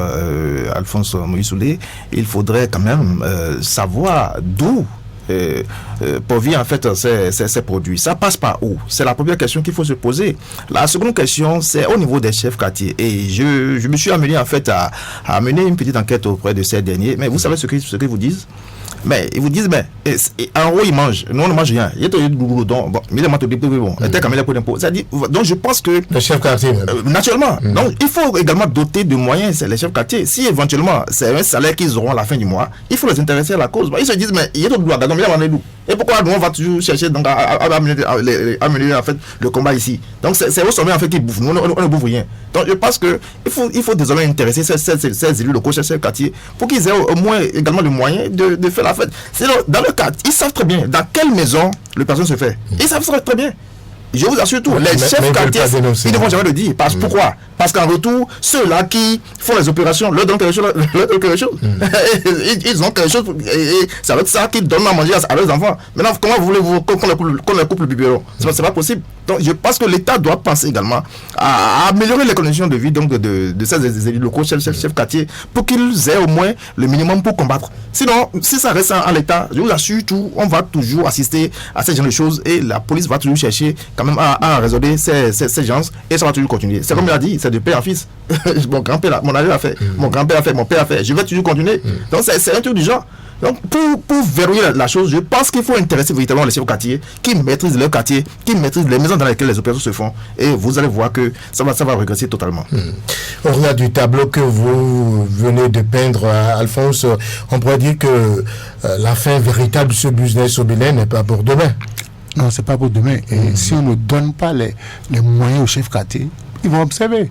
Alphonse Moïsoulé, il faudrait quand même savoir d'où provient en fait ces produits. Ça passe par où? C'est la première question qu'il faut se poser. La seconde question, c'est au niveau des chefs quartiers. Et je me suis amené en fait à mener une petite enquête auprès de ces derniers. Mais vous savez ce qu'ils vous disent? Mais ils vous disent, mais en gros, ils mangent. Nous, on ne mange rien. Il y a du boulot. Donc, je pense que. Les chefs quartiers. Naturellement. Donc, il faut également doter de moyens, les chefs quartiers. Si éventuellement, c'est un salaire qu'ils auront à la fin du mois, il faut les intéresser à la cause. Ils se disent, mais il y a tout le droit. Et pourquoi nous, on va toujours chercher donc, à mener en fait, le combat ici? Donc, c'est au sommet en fait qui bouffent. Nous, on ne bouffe rien. Donc, je pense qu'il faut désormais intéresser ces élus locaux, ces quartiers, pour qu'ils aient au moins également le moyen de faire la fête. Sinon, dans le cadre, ils savent très bien dans quelle maison le personne se fait. Ils savent très bien. Je vous assure tout, les chefs quartiers, ils ne vont jamais le dire. Pourquoi? Parce qu'en retour, ceux-là qui font les opérations, leur donnent quelque chose. Ils ont quelque chose, et ça va être ça qu'ils donnent à manger à leurs enfants. Maintenant, comment voulez-vous qu'on les coupe le biberon? C'est pas possible. Donc, je pense que l'État doit penser également à améliorer les conditions de vie donc de ces élus locaux, chefs quartiers, pour qu'ils aient au moins le minimum pour combattre. Sinon, si ça reste en l'État, je vous assure tout, on va toujours assister à ces genre de choses et la police va toujours chercher quand même à résoudre ces gens et ça va toujours continuer. C'est comme il a dit, c'est de père en fils. Mon grand-père, mon ami a fait, mon grand-père a fait, mon père a fait, je vais toujours continuer. Donc c'est un truc du genre. Donc pour verrouiller la chose, je pense qu'il faut intéresser véritablement les chefs quartiers qui maîtrisent leur quartier, qui maîtrisent les maisons dans lesquelles les opérations se font, et vous allez voir que ça va régresser totalement. Au regard du tableau que vous venez de peindre, Alphonse, on pourrait dire que la fin véritable de ce business au Bénin n'est pas pour demain. Non, c'est pas pour demain. Et si on ne donne pas les moyens aux chefs quartiers, ils vont observer.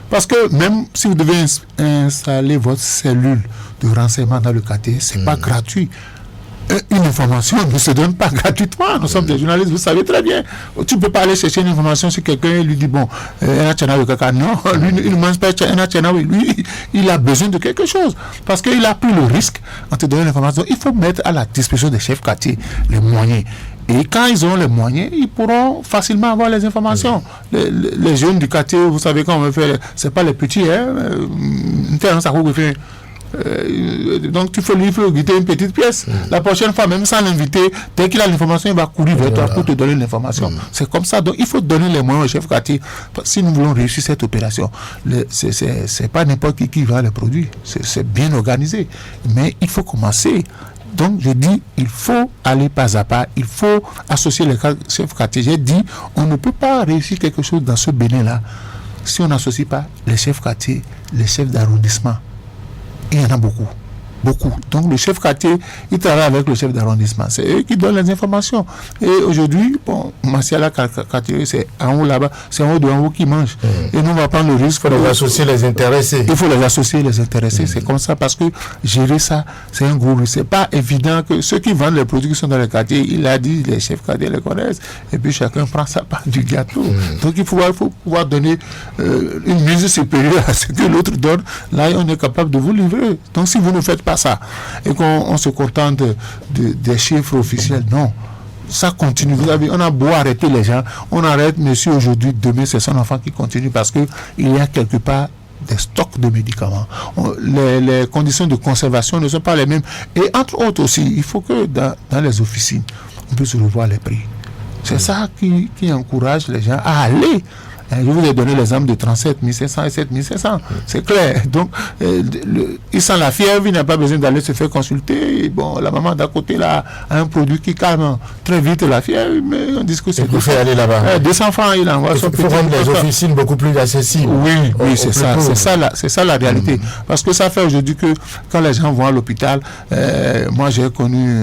Parce que même si vous devez installer votre cellule de renseignement dans le quartier, c'est pas gratuit. une information ne se donne pas gratuitement. Nous sommes des journalistes, vous savez très bien. Tu ne peux pas aller chercher une information si quelqu'un lui dit, bon, non, lui, il ne mange pas lui, il a besoin de quelque chose. Parce qu'il a pris le risque en te donnant l'information. Il faut mettre à la disposition des chefs quartiers les moyens. Et quand ils auront les moyens, ils pourront facilement avoir les informations. Les jeunes du quartier, vous savez quand on veut faire, c'est pas les petits, donc tu lui fais guider une petite pièce. La prochaine fois, même sans l'inviter, dès qu'il a l'information, il va courir vers toi pour te donner l'information. C'est comme ça. Donc il faut donner les moyens au chef quartier. Si nous voulons réussir cette opération, c'est pas n'importe qui vend les produits. C'est bien organisé. Mais il faut commencer. Donc, je dis, il faut aller pas à pas, il faut associer les chefs quartiers. J'ai dit, on ne peut pas réussir quelque chose dans ce Bénin-là si on n'associe pas les chefs quartiers, les chefs d'arrondissement. Il y en a beaucoup. Donc, le chef quartier, il travaille avec le chef d'arrondissement. C'est eux qui donnent les informations. Et aujourd'hui, bon, Martiala quartier, c'est en haut là-bas, c'est en haut de en haut qui mange. Et nous, on va prendre le risque. Il faut les associer, les intéressés. Il faut les associer, les intéressés. C'est comme ça parce que gérer ça, c'est un gros risque. C'est pas évident que ceux qui vendent les produits qui sont dans les quartiers, il a dit, les chefs quartiers les connaissent. Et puis chacun prend sa part du gâteau. Donc, il faut pouvoir donner une mise supérieure à ce que l'autre donne. Là, on est capable de vous livrer. Donc, si vous ne faites pas ça et qu'on se contente des chiffres officiels, non, ça continue. Vous savez, on a beau arrêter les gens, on arrête monsieur aujourd'hui, demain c'est son enfant qui continue parce que il y a quelque part des stocks de médicaments. Les conditions de conservation ne sont pas les mêmes. Et entre autres aussi, il faut que dans les officines, on puisse revoir les prix. C'est ça qui encourage les gens à aller. Je vous ai donné l'exemple de 37 500 et 7 500. C'est clair. Donc, il sent la fièvre, il n'a pas besoin d'aller se faire consulter. Et bon, la maman d'à côté là a un produit qui calme très vite la fièvre, mais on dit que c'est. Il faut aller là-bas. 200 francs, il envoie son petit. Il faut rendre les officines beaucoup plus accessibles. Oui, c'est ça. C'est ça la réalité. Parce que ça fait aujourd'hui que quand les gens vont à l'hôpital, moi j'ai connu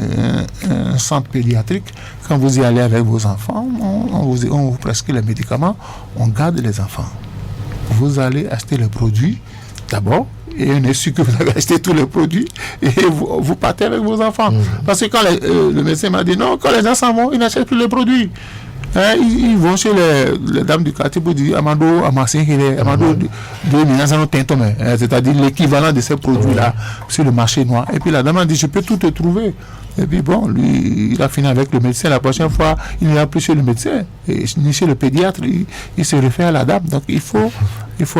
un centre pédiatrique. Quand vous y allez avec vos enfants, on vous prescrit les médicaments, on garde les enfants. Vous allez acheter les produits d'abord, et on est sûr que vous avez acheté tous les produits, et vous partez avec vos enfants. Parce que quand le médecin m'a dit non, quand les gens s'en vont, ils n'achètent plus les produits. Ils vont chez les dames du quartier pour dire Amado, c'est-à-dire l'équivalent de ces produits-là sur le marché noir. Et puis la dame a dit je peux tout te trouver. Et puis bon, lui, il a fini avec le médecin. La prochaine fois, il n'ira plus chez le médecin, ni chez le pédiatre. Il se réfère à la dame. Donc il faut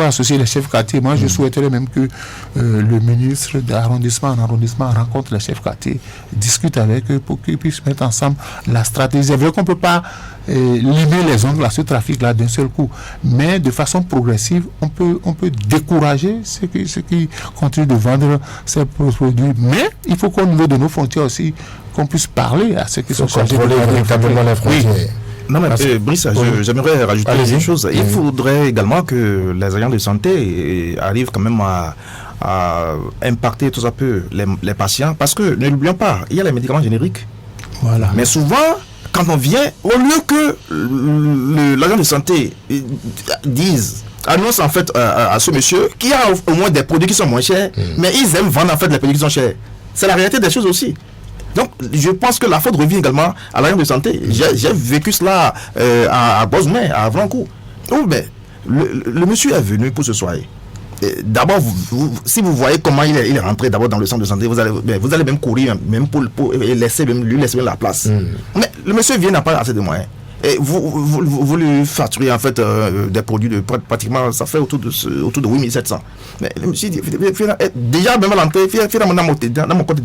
associer les chefs quartiers. Moi, je souhaiterais même que le ministre d'arrondissement en arrondissement rencontre les chefs quartiers, discute avec eux pour qu'ils puissent mettre ensemble la stratégie. C'est vrai qu'on ne peut pas limer les ongles à ce trafic-là d'un seul coup, mais de façon progressive, on peut décourager ceux qui continuent de vendre ces produits. Mais il faut qu'au niveau de nos frontières aussi, qu'on puisse parler à ceux qui sont chargés de véritablement les frontières. Oui. Non, mais Brice, j'aimerais rajouter une chose. Il faudrait également que les agents de santé arrivent quand même à impacter tout un peu les patients, parce que ne l'oublions pas, il y a les médicaments génériques. Voilà. Mais souvent, quand on vient, au lieu que l'agent de santé annonce en fait à ce monsieur qu'il y a au moins des produits qui sont moins chers, mais ils aiment vendre en fait les produits qui sont chers. C'est la réalité des choses aussi. Donc, je pense que la faute revient également à l'agent de santé. J'ai vécu cela à Bosmer, à Avrancourt. Le monsieur est venu pour se soigner. D'abord, si vous voyez comment il est rentré d'abord dans le centre de santé, vous allez même courir, même pour lui laisser la place. Mais le monsieur n'a pas assez de moyens. Et vous lui facturez en fait des produits de pratiquement, ça fait autour de 8700. Mais le monsieur dit, déjà même à l'entrée, dans mon côté.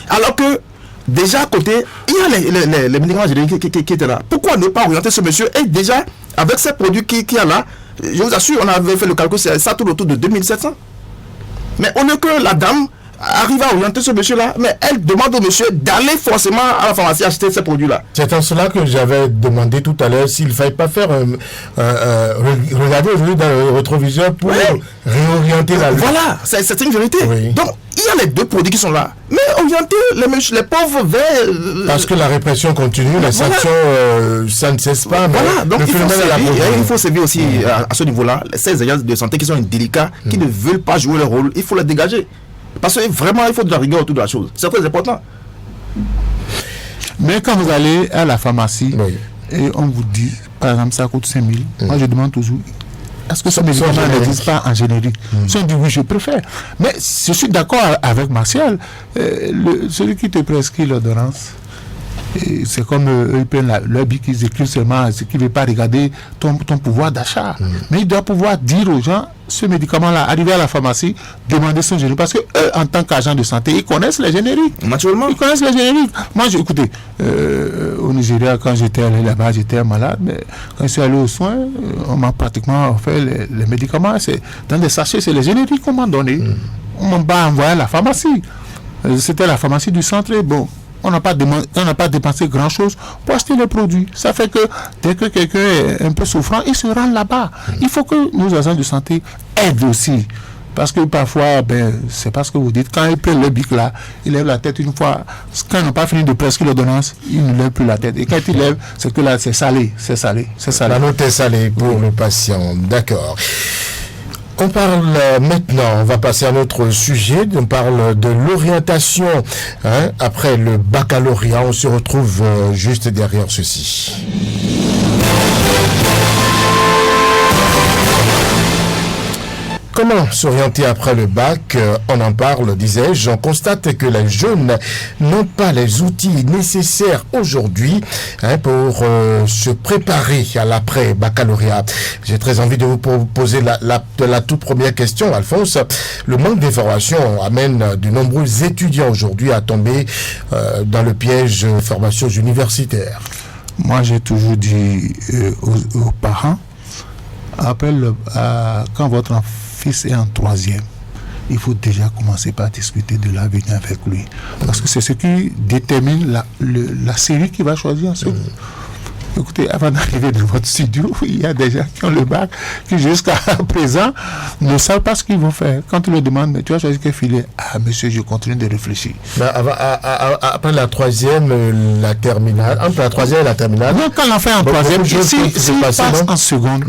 Alors que déjà à côté, il y a les médicaments génériques qui étaient là. Pourquoi ne pas orienter ce monsieur? Et déjà, avec ces produits qu'il y a là, je vous assure, on avait fait le calcul, ça tourne autour de 2700. Mais au lieu que la dame arrive à orienter ce monsieur-là, mais elle demande au monsieur d'aller forcément à la pharmacie acheter ces produits-là. C'est en cela que j'avais demandé tout à l'heure s'il ne fallait pas faire regarder aujourd'hui dans le rétroviseur pour réorienter la lutte. Voilà, c'est une vérité. Oui. Donc, il y a les deux produits qui sont là. Mais orienter les pauvres vers... Parce que la répression continue, les sanctions, ça ne cesse pas. Voilà, donc il faut servir aussi à ce niveau-là, ces agents de santé qui sont indélicats, qui ne veulent pas jouer leur rôle, il faut les dégager. Parce que vraiment, il faut de la rigueur autour de la chose. C'est très important. Mais quand vous allez à la pharmacie, et on vous dit, par exemple, ça coûte 5 000, moi je demande toujours, est-ce que ce médicament n'existe pas en générique? Si on dit oui, je préfère. Mais je suis d'accord avec Martial, celui qui te prescrit l'ordonnance, c'est comme ils prennent leur bic, ils écrivent seulement ce qui ne veut pas regarder ton pouvoir d'achat. Mais il doit pouvoir dire aux gens, ce médicament-là, arriver à la pharmacie, demander son générique. Parce que eux, en tant qu'agents de santé, ils connaissent les génériques. Naturellement. Ils connaissent les génériques. Moi, écoutez, au Nigeria, quand j'étais allé là-bas, j'étais malade, mais quand je suis allé aux soins, on m'a pratiquement offert les médicaments. C'est dans des sachets, c'est les génériques qu'on m'a donné. On m'a envoyé à la pharmacie. C'était la pharmacie du centre. Bon. On n'a pas dépensé grand-chose pour acheter les produits. Ça fait que dès que quelqu'un est un peu souffrant, il se rend là-bas. Il faut que nos agents de santé aident aussi. Parce que parfois, c'est parce que vous dites, quand ils prennent le bic là, ils lèvent la tête une fois. Quand ils n'ont pas fini de prescrire l'ordonnance, ils ne lèvent plus la tête. Et quand ils lèvent, c'est que là, c'est salé. La note est salée pour le patient. D'accord. On parle maintenant, on va passer à notre sujet, on parle de l'orientation après le baccalauréat. On se retrouve juste derrière ceci. Comment s'orienter après le bac? On en parle, disais-je. On constate que les jeunes n'ont pas les outils nécessaires aujourd'hui pour se préparer à l'après-baccalauréat. J'ai très envie de vous poser la toute première question, Alphonse. Le manque d'information amène de nombreux étudiants aujourd'hui à tomber dans le piège de formations universitaires. Moi, j'ai toujours dit aux parents, quand votre fils est en 3e, il faut déjà commencer par discuter de l'avenir avec lui. Parce que c'est ce qui détermine la série qu'il va choisir en second. Écoutez, avant d'arriver dans votre studio, il y a des gens qui ont le bac, qui jusqu'à présent ne savent pas ce qu'ils vont faire. Quand ils leur demandent, mais tu as choisi quel filet? Ah, monsieur, je continue de réfléchir. Après la 3e, la terminale, entre la 3e et la terminale. Donc, quand l'enfant est en 3e, s'il passe en seconde,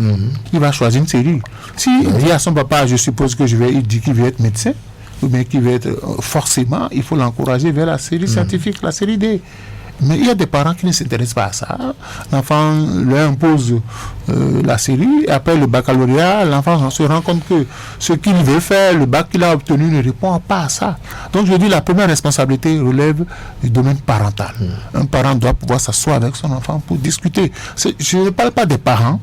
il va choisir une série. S'il dit à son papa, je suppose que il dit qu'il veut être médecin, ou bien qu'il veut être forcément, il faut l'encourager vers la série scientifique, la série D. Mais il y a des parents qui ne s'intéressent pas à ça. L'enfant leur impose la série, et après le baccalauréat, l'enfant se rend compte que ce qu'il veut faire, le bac qu'il a obtenu ne répond pas à ça. Donc je dis la première responsabilité relève du domaine parental. Un parent doit pouvoir s'asseoir avec son enfant pour discuter. Je ne parle pas des parents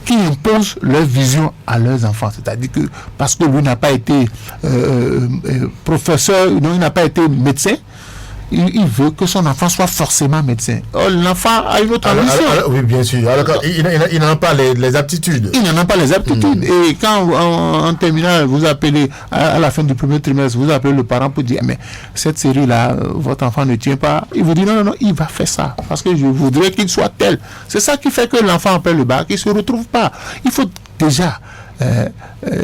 qui imposent leur vision à leurs enfants. C'est-à-dire que parce que lui n'a pas été professeur, non, il n'a pas été médecin, il veut que son enfant soit forcément médecin. L'enfant a une autre ambition. Oui, bien sûr. Alors, il n'en a pas les aptitudes. Il n'en a pas les aptitudes. Et quand en terminale, vous appelez, à la fin du premier trimestre, vous appelez le parent pour dire, mais cette série-là, votre enfant ne tient pas. Il vous dit, non, il va faire ça. Parce que je voudrais qu'il soit tel. C'est ça qui fait que l'enfant appelle le bac, il ne se retrouve pas. Il faut déjà...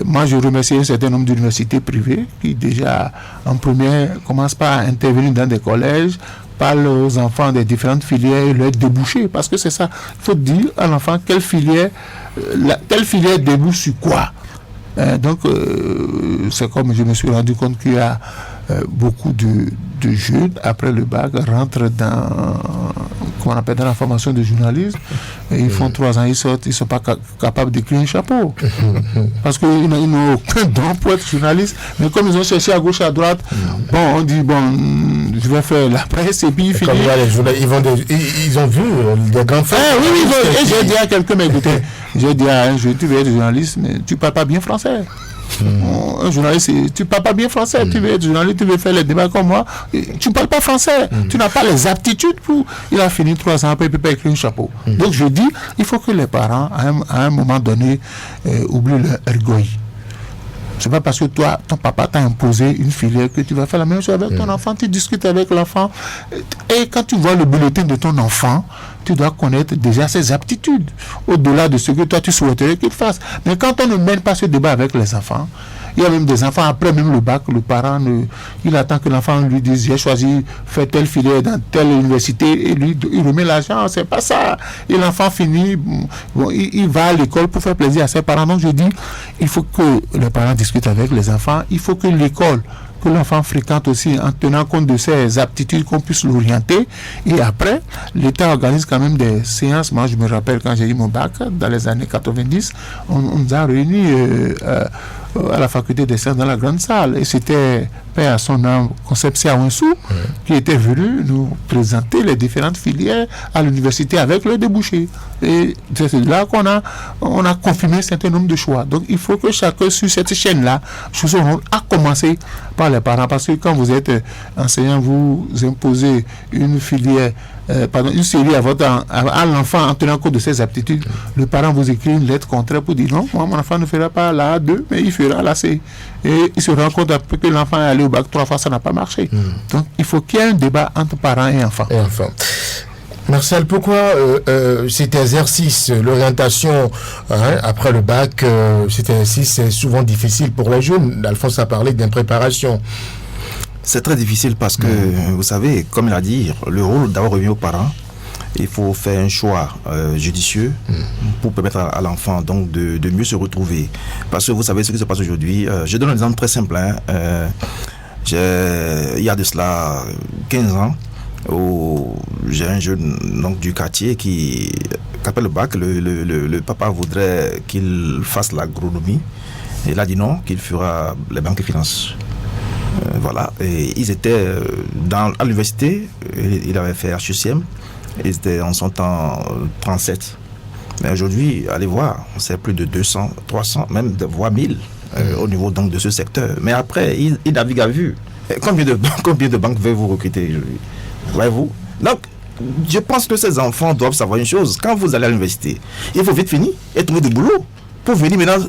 moi, je remercie un certain nombre d'universités privées qui déjà en première commencent par intervenir dans des collèges, parlent aux enfants des différentes filières et leur déboucher, parce que c'est ça. Il faut dire à l'enfant quelle filière, telle filière débouche sur quoi. Donc, c'est comme je me suis rendu compte qu'il y a beaucoup de jeunes après le bac rentrent dans qu'on appelle dans la formation de journalisme, et ils font 3 ans, ils sortent, ils ne sont pas capables d'écrire un chapeau parce qu'ils n'ont aucun don pour être journaliste, mais comme ils ont cherché à gauche à droite, on dit je vais faire la presse et puis ils finissent. Ils ont vu des grands frères. Et j'ai dit à quelqu'un, mais écoutez, j'ai dit à un jeune, tu veux être journaliste, mais tu ne parles pas bien français. Un journaliste, tu ne parles pas bien français, tu veux être journaliste, tu veux faire les débats comme moi, tu ne parles pas français, tu n'as pas les aptitudes pour... Il a fini 3 ans après, il ne peut pas écrire un chapeau. Donc je dis, il faut que les parents, à un moment donné, oublient leur orgueil. C'est pas parce que toi, ton papa t'a imposé une filière que tu vas faire la même chose avec ton enfant. Tu discutes avec l'enfant. Et quand tu vois le bulletin de ton enfant, tu dois connaître déjà ses aptitudes, au-delà de ce que toi tu souhaiterais qu'il fasse. Mais quand on ne mène pas ce débat avec les enfants, il y a même des enfants, après même le bac, le parent, il attend que l'enfant lui dise, j'ai choisi faire telle filière dans telle université, et lui, il remet l'argent, c'est pas ça. Et l'enfant finit, il va à l'école pour faire plaisir à ses parents. Donc je dis, il faut que les parents discutent avec les enfants, il faut que l'école que l'enfant fréquente aussi en tenant compte de ses aptitudes, qu'on puisse l'orienter. Et après, l'État organise quand même des séances. Moi, je me rappelle quand j'ai eu mon bac, dans les années 90, on nous a réunis à la faculté des sciences dans la grande salle. Et c'était père à son âme, Conception Awensou, qui était venu nous présenter les différentes filières à l'université avec le débouché. Et c'est là qu'on a confirmé un certain nombre de choix. Donc il faut que chacun sur cette chaîne-là joue son rôle, à commencer par les parents. Parce que quand vous êtes enseignant, vous imposez une filière, une série à l'enfant en tenant compte de ses aptitudes. Le parent vous écrit une lettre contraire pour dire non, moi mon enfant ne fera pas la A2, mais il fera la C. Et il se rend compte après que l'enfant est allé au bac 3 fois, ça n'a pas marché. Donc il faut qu'il y ait un débat entre parents et enfants. Marcel, pourquoi cet exercice, l'orientation après le bac, cet exercice est souvent difficile pour les jeunes? Alphonse a parlé d'impréparation. C'est très difficile parce que, vous savez, comme il a dit, le rôle d'abord revient aux parents. Il faut faire un choix judicieux pour permettre à l'enfant donc de mieux se retrouver. Parce que vous savez ce qui se passe aujourd'hui. Je donne un exemple très simple. Il y a de cela 15 ans, où j'ai un jeune donc, du quartier qui appelle le bac. Le papa voudrait qu'il fasse l'agronomie. Il a dit non, qu'il fera les banques et finances. Voilà. Et ils étaient à l'université. Il avait fait HECM. Ils étaient en son temps 37. Mais aujourd'hui, allez voir, c'est plus de 200, 300, même voire 1000 au niveau donc de ce secteur. Mais après, il navigue à vue. Combien de banques veulent vous recruter aujourd'hui? Voyez-vous? Donc, je pense que ces enfants doivent savoir une chose. Quand vous allez à l'université, il faut vite finir et trouver du boulot pour venir maintenant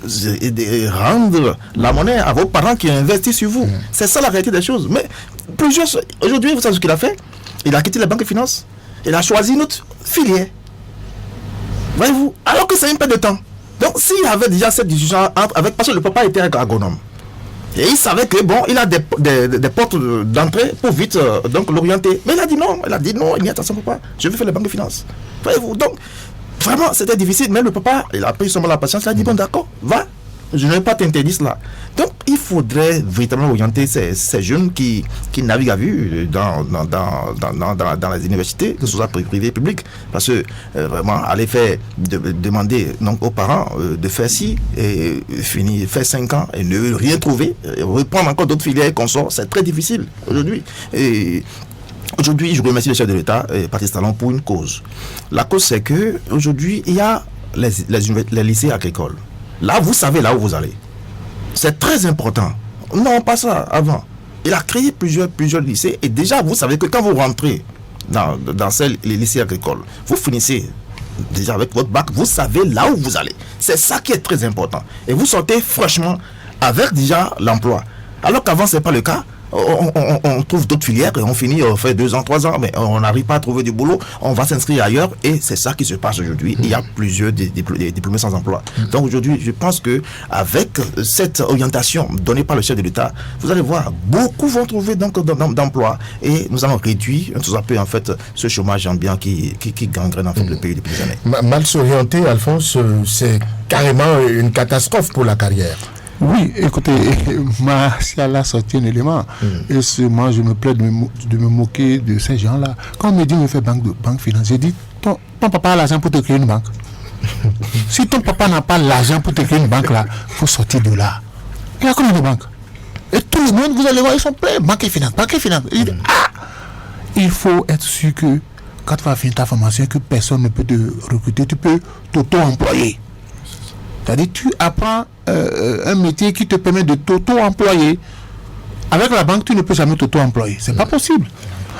rendre la monnaie à vos parents qui investissent sur vous. C'est ça la réalité des choses. Mais plusieurs, aujourd'hui, vous savez ce qu'il a fait? Il a quitté la banque et finances. Il a choisi une autre filière. Voyez-vous? Alors que c'est une perte de temps. Donc, s'il y avait déjà cette discussion avec... Parce que le papa était agronome. Et il savait que, bon, il a des portes d'entrée pour vite donc l'orienter. Mais il a dit non. Il n'y a attention, papa. Je veux faire la banque de finances. Voyez-vous? Donc, vraiment, c'était difficile. Mais le papa, il a pris seulement la patience. Il a dit, bon, d'accord, va. Je ne vais pas t'interdire cela. Donc, il faudrait véritablement orienter ces jeunes qui naviguent à vue dans les universités, que ce soit privées et publiques. Parce que, vraiment, aller demander donc, aux parents de faire ci, et faire 5 ans et ne rien trouver, reprendre encore d'autres filières et consorts, c'est très difficile aujourd'hui. Et aujourd'hui, je remercie le chef de l'État, Patrice Talon, pour une cause. La cause, c'est que aujourd'hui, il y a les lycées agricoles. Là, vous savez là où vous allez. C'est très important. Non, pas ça avant. Il a créé plusieurs lycées et déjà, vous savez que quand vous rentrez dans les lycées agricoles, vous finissez déjà avec votre bac, vous savez là où vous allez. C'est ça qui est très important. Et vous sortez franchement avec déjà l'emploi. Alors qu'avant, ce n'est pas le cas. On trouve d'autres filières et on finit, on fait 2 ans, 3 ans, mais on n'arrive pas à trouver du boulot, on va s'inscrire ailleurs et c'est ça qui se passe aujourd'hui. Il y a plusieurs diplômés sans emploi. Donc aujourd'hui, je pense que avec cette orientation donnée par le chef de l'État, vous allez voir, beaucoup vont trouver donc d'emploi et nous allons réduire tout à peu en fait ce chômage ambiant qui gangrène en fait le pays depuis des années. Mal s'orienter, Alphonse, c'est carrément une catastrophe pour la carrière. Oui, écoutez, Martial a sorti un élément. Et moi, je me plais de me moquer de ces gens-là. Quand on me dit, on fait banque finance, j'ai dit, ton papa a l'argent pour te créer une banque. Si ton papa n'a pas l'argent pour te créer une banque, là, il faut sortir de là. Il y a combien de banques? Et tout le monde, vous allez voir, ils sont pleins. Banque et finance. Il faut être sûr que, quand tu vas finir ta formation, que personne ne peut te recruter, tu peux t'auto-employer. C'est-à-dire tu apprends un métier qui te permet de t'auto-employer. Avec la banque, tu ne peux jamais t'auto-employer. C'est pas possible.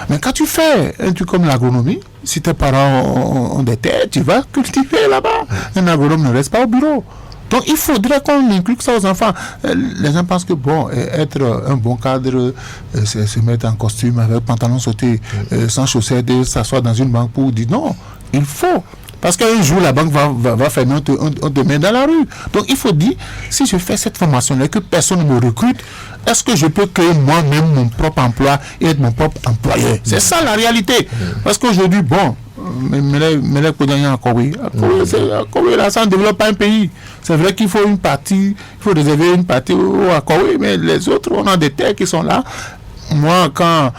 Mais quand tu fais un truc comme l'agronomie, si tes parents ont des terres, tu vas cultiver là-bas. Un agronome ne reste pas au bureau. Donc il faudrait qu'on inculque ça aux enfants. Les gens pensent que bon, être un bon cadre, c'est se mettre en costume avec pantalon sauté, sans chaussettes, et s'asseoir dans une banque pour dire non. Il faut. Parce qu'un jour, la banque va fermer, on te met dans la rue. Donc, il faut dire, si je fais cette formation-là, que personne ne me recrute, est-ce que je peux créer moi-même mon propre emploi et être mon propre employeur? C'est ça la réalité. Parce qu'aujourd'hui, bon, Melek Podanya à Kowe. Kowe, là, ça ne développe pas un pays. C'est vrai qu'il faut une partie, il faut réserver une partie à Kowe, mais les autres, on a des terres qui sont là. Moi, quand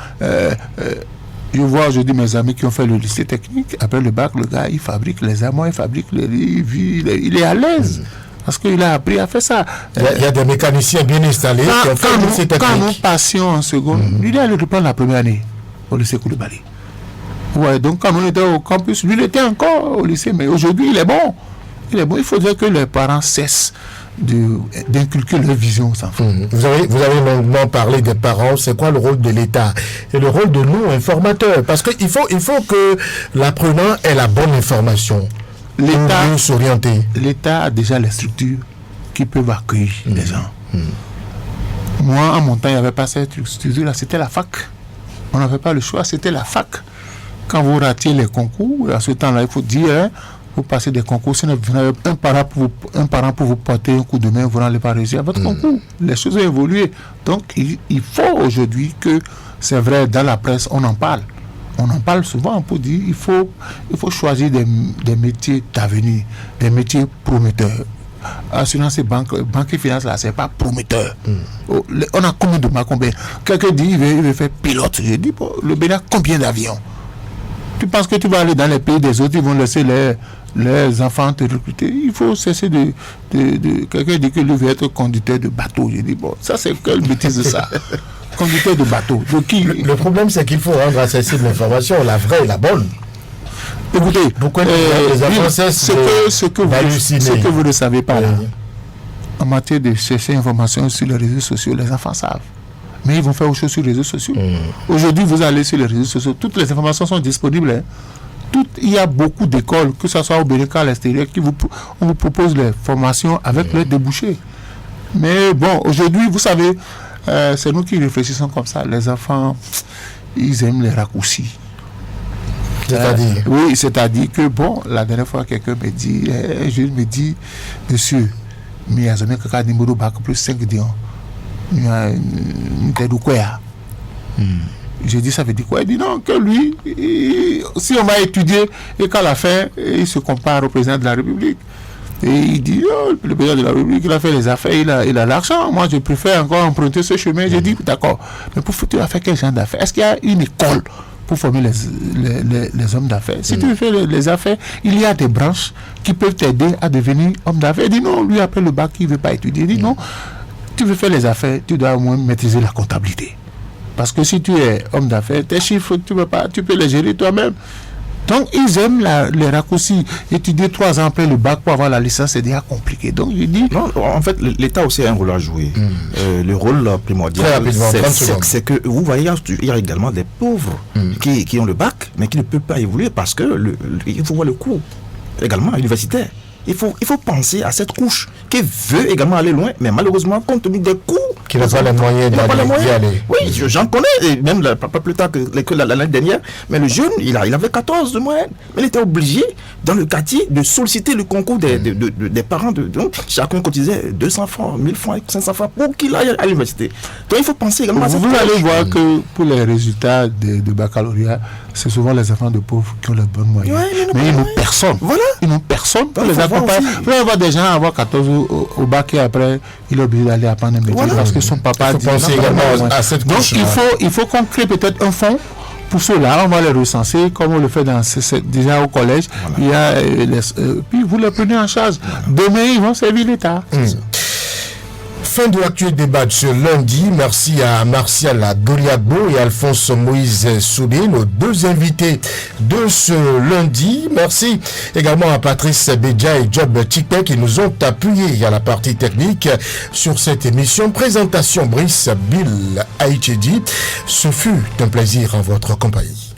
je vois aujourd'hui mes amis qui ont fait le lycée technique, après le bac, le gars, il fabrique les amours, il fabrique les riz, il est à l'aise. Parce qu'il a appris à faire ça. Il y a des mécaniciens bien installés qui ont fait le lycée technique. Quand nous passions en seconde, lui, il allait reprendre la première année au lycée Koulibaly. Ouais, donc quand on était au campus, lui, il était encore au lycée, mais aujourd'hui, il est bon. Il faudrait que les parents cessent d'inculquer leur vision aux enfants. Vous avez longuement parlé des parents. C'est quoi le rôle de l'État et le rôle de nous, informateurs? Parce qu'il faut que l'apprenant ait la bonne information. L'État a déjà les structures qui peuvent accueillir les gens. Moi, en mon temps, il n'y avait pas cette structure-là, c'était la fac. On n'avait pas le choix, c'était la fac. Quand vous ratiez les concours, à ce temps-là, il faut dire, vous passez des concours, sinon vous n'avez un parent pour vous porter un coup de main, vous n'allez pas réussir à votre concours. Les choses ont évolué. Donc, il faut aujourd'hui que, c'est vrai, dans la presse, on en parle. On en parle souvent pour dire il faut choisir des métiers d'avenir, des métiers prometteurs. Assurance et banque et finance, là, c'est pas prometteur. On a combien de marques? Quelqu'un dit il veut faire pilote. Je dis, le Bénin a combien d'avions? Tu penses que tu vas aller dans les pays des autres, ils vont laisser les enfants te recruter? Il faut cesser de quelqu'un dit que lui veut être conducteur de bateau. Je dis, bon, ça c'est quelle bêtise de ça? Conducteur de bateau. Le problème, c'est qu'il faut rendre accessible l'information, la vraie et la bonne. Écoutez, pourquoi ce que vous ne savez pas là, en matière de chercher information sur les réseaux sociaux, les enfants savent. Mais ils vont faire autre chose sur les réseaux sociaux. Aujourd'hui, vous allez sur les réseaux sociaux, toutes les informations sont disponibles. Il y a beaucoup d'écoles, que ce soit au Bénin, à l'extérieur, on vous propose les formations avec leurs débouchés. Mais bon, aujourd'hui, vous savez, c'est nous qui réfléchissons comme ça. Les enfants, ils aiment les raccourcis. C'est-à-dire oui, c'est-à-dire que, bon, la dernière fois, quelqu'un me dit, un jeune me dit, monsieur, mais il y a jamais quelqu'un numéro bac plus 5 dions. Il y a une tête de quoi. J'ai dit, ça veut dire quoi? Il dit non, que lui, si on va étudier, et qu'à la fin, il se compare au président de la République. Et il dit, oh, le président de la République, il a fait les affaires, il a l'argent. Moi, je préfère encore emprunter ce chemin. J'ai dit, d'accord. Mais pour tu vas faire quel genre d'affaires? Est-ce qu'il y a une école pour former les hommes d'affaires? Si tu veux faire les affaires, il y a des branches qui peuvent t'aider à devenir homme d'affaires. Il dit non, lui, après le bac, il ne veut pas étudier. Il dit non, tu veux faire les affaires, tu dois au moins maîtriser la comptabilité. Parce que si tu es homme d'affaires, tes chiffres, tu peux les gérer toi-même. Donc, ils aiment les raccourcis. Étudier 3 ans après le bac pour avoir la licence, c'est déjà compliqué. Donc, je dis... Non, en fait, l'État aussi a un rôle à jouer. Le rôle primordial, c'est que, vous voyez, il y a également des pauvres qui ont le bac, mais qui ne peuvent pas évoluer parce que il faut voir le coût également universitaire. Il faut penser à cette couche qui veut également aller loin, mais malheureusement, compte tenu des coûts, qui n'a pas les moyens d'y aller. Oui, j'en connais, et même pas plus tard que l'école l'année dernière, mais le jeune, il avait 14 de moyenne, mais il était obligé, dans le quartier, de solliciter le concours des parents. Donc, chacun cotisait 200 francs, 1000 francs, 500 francs pour qu'il aille à l'université. Donc, il faut penser également à cette couche. Vous allez voir que pour les résultats de baccalauréat, c'est souvent les enfants de pauvres qui ont les bonnes moyennes. Ouais, mais ils n'ont personne. Voilà. Ils n'ont personne pour les accompagner. Vous allez voir des gens avoir 14 au bac et après, il est obligé d'aller apprendre un métier parce que son papa dit également à cette couche. Donc, il faut qu'on crée peut-être un fonds. Pour cela, on va les recenser comme on le fait déjà au collège. Voilà. Il y a puis vous les prenez en charge. Demain, ils vont servir l'État. Fin de l'actuel débat de ce lundi. Merci à Martial Doliagbo et Alphonse Moïse Soudé, nos 2 invités de ce lundi. Merci également à Patrice Bédia et Job Tikpe qui nous ont appuyés à la partie technique sur cette émission. Présentation Brice Bill Haïtidi. Ce fut un plaisir en votre compagnie.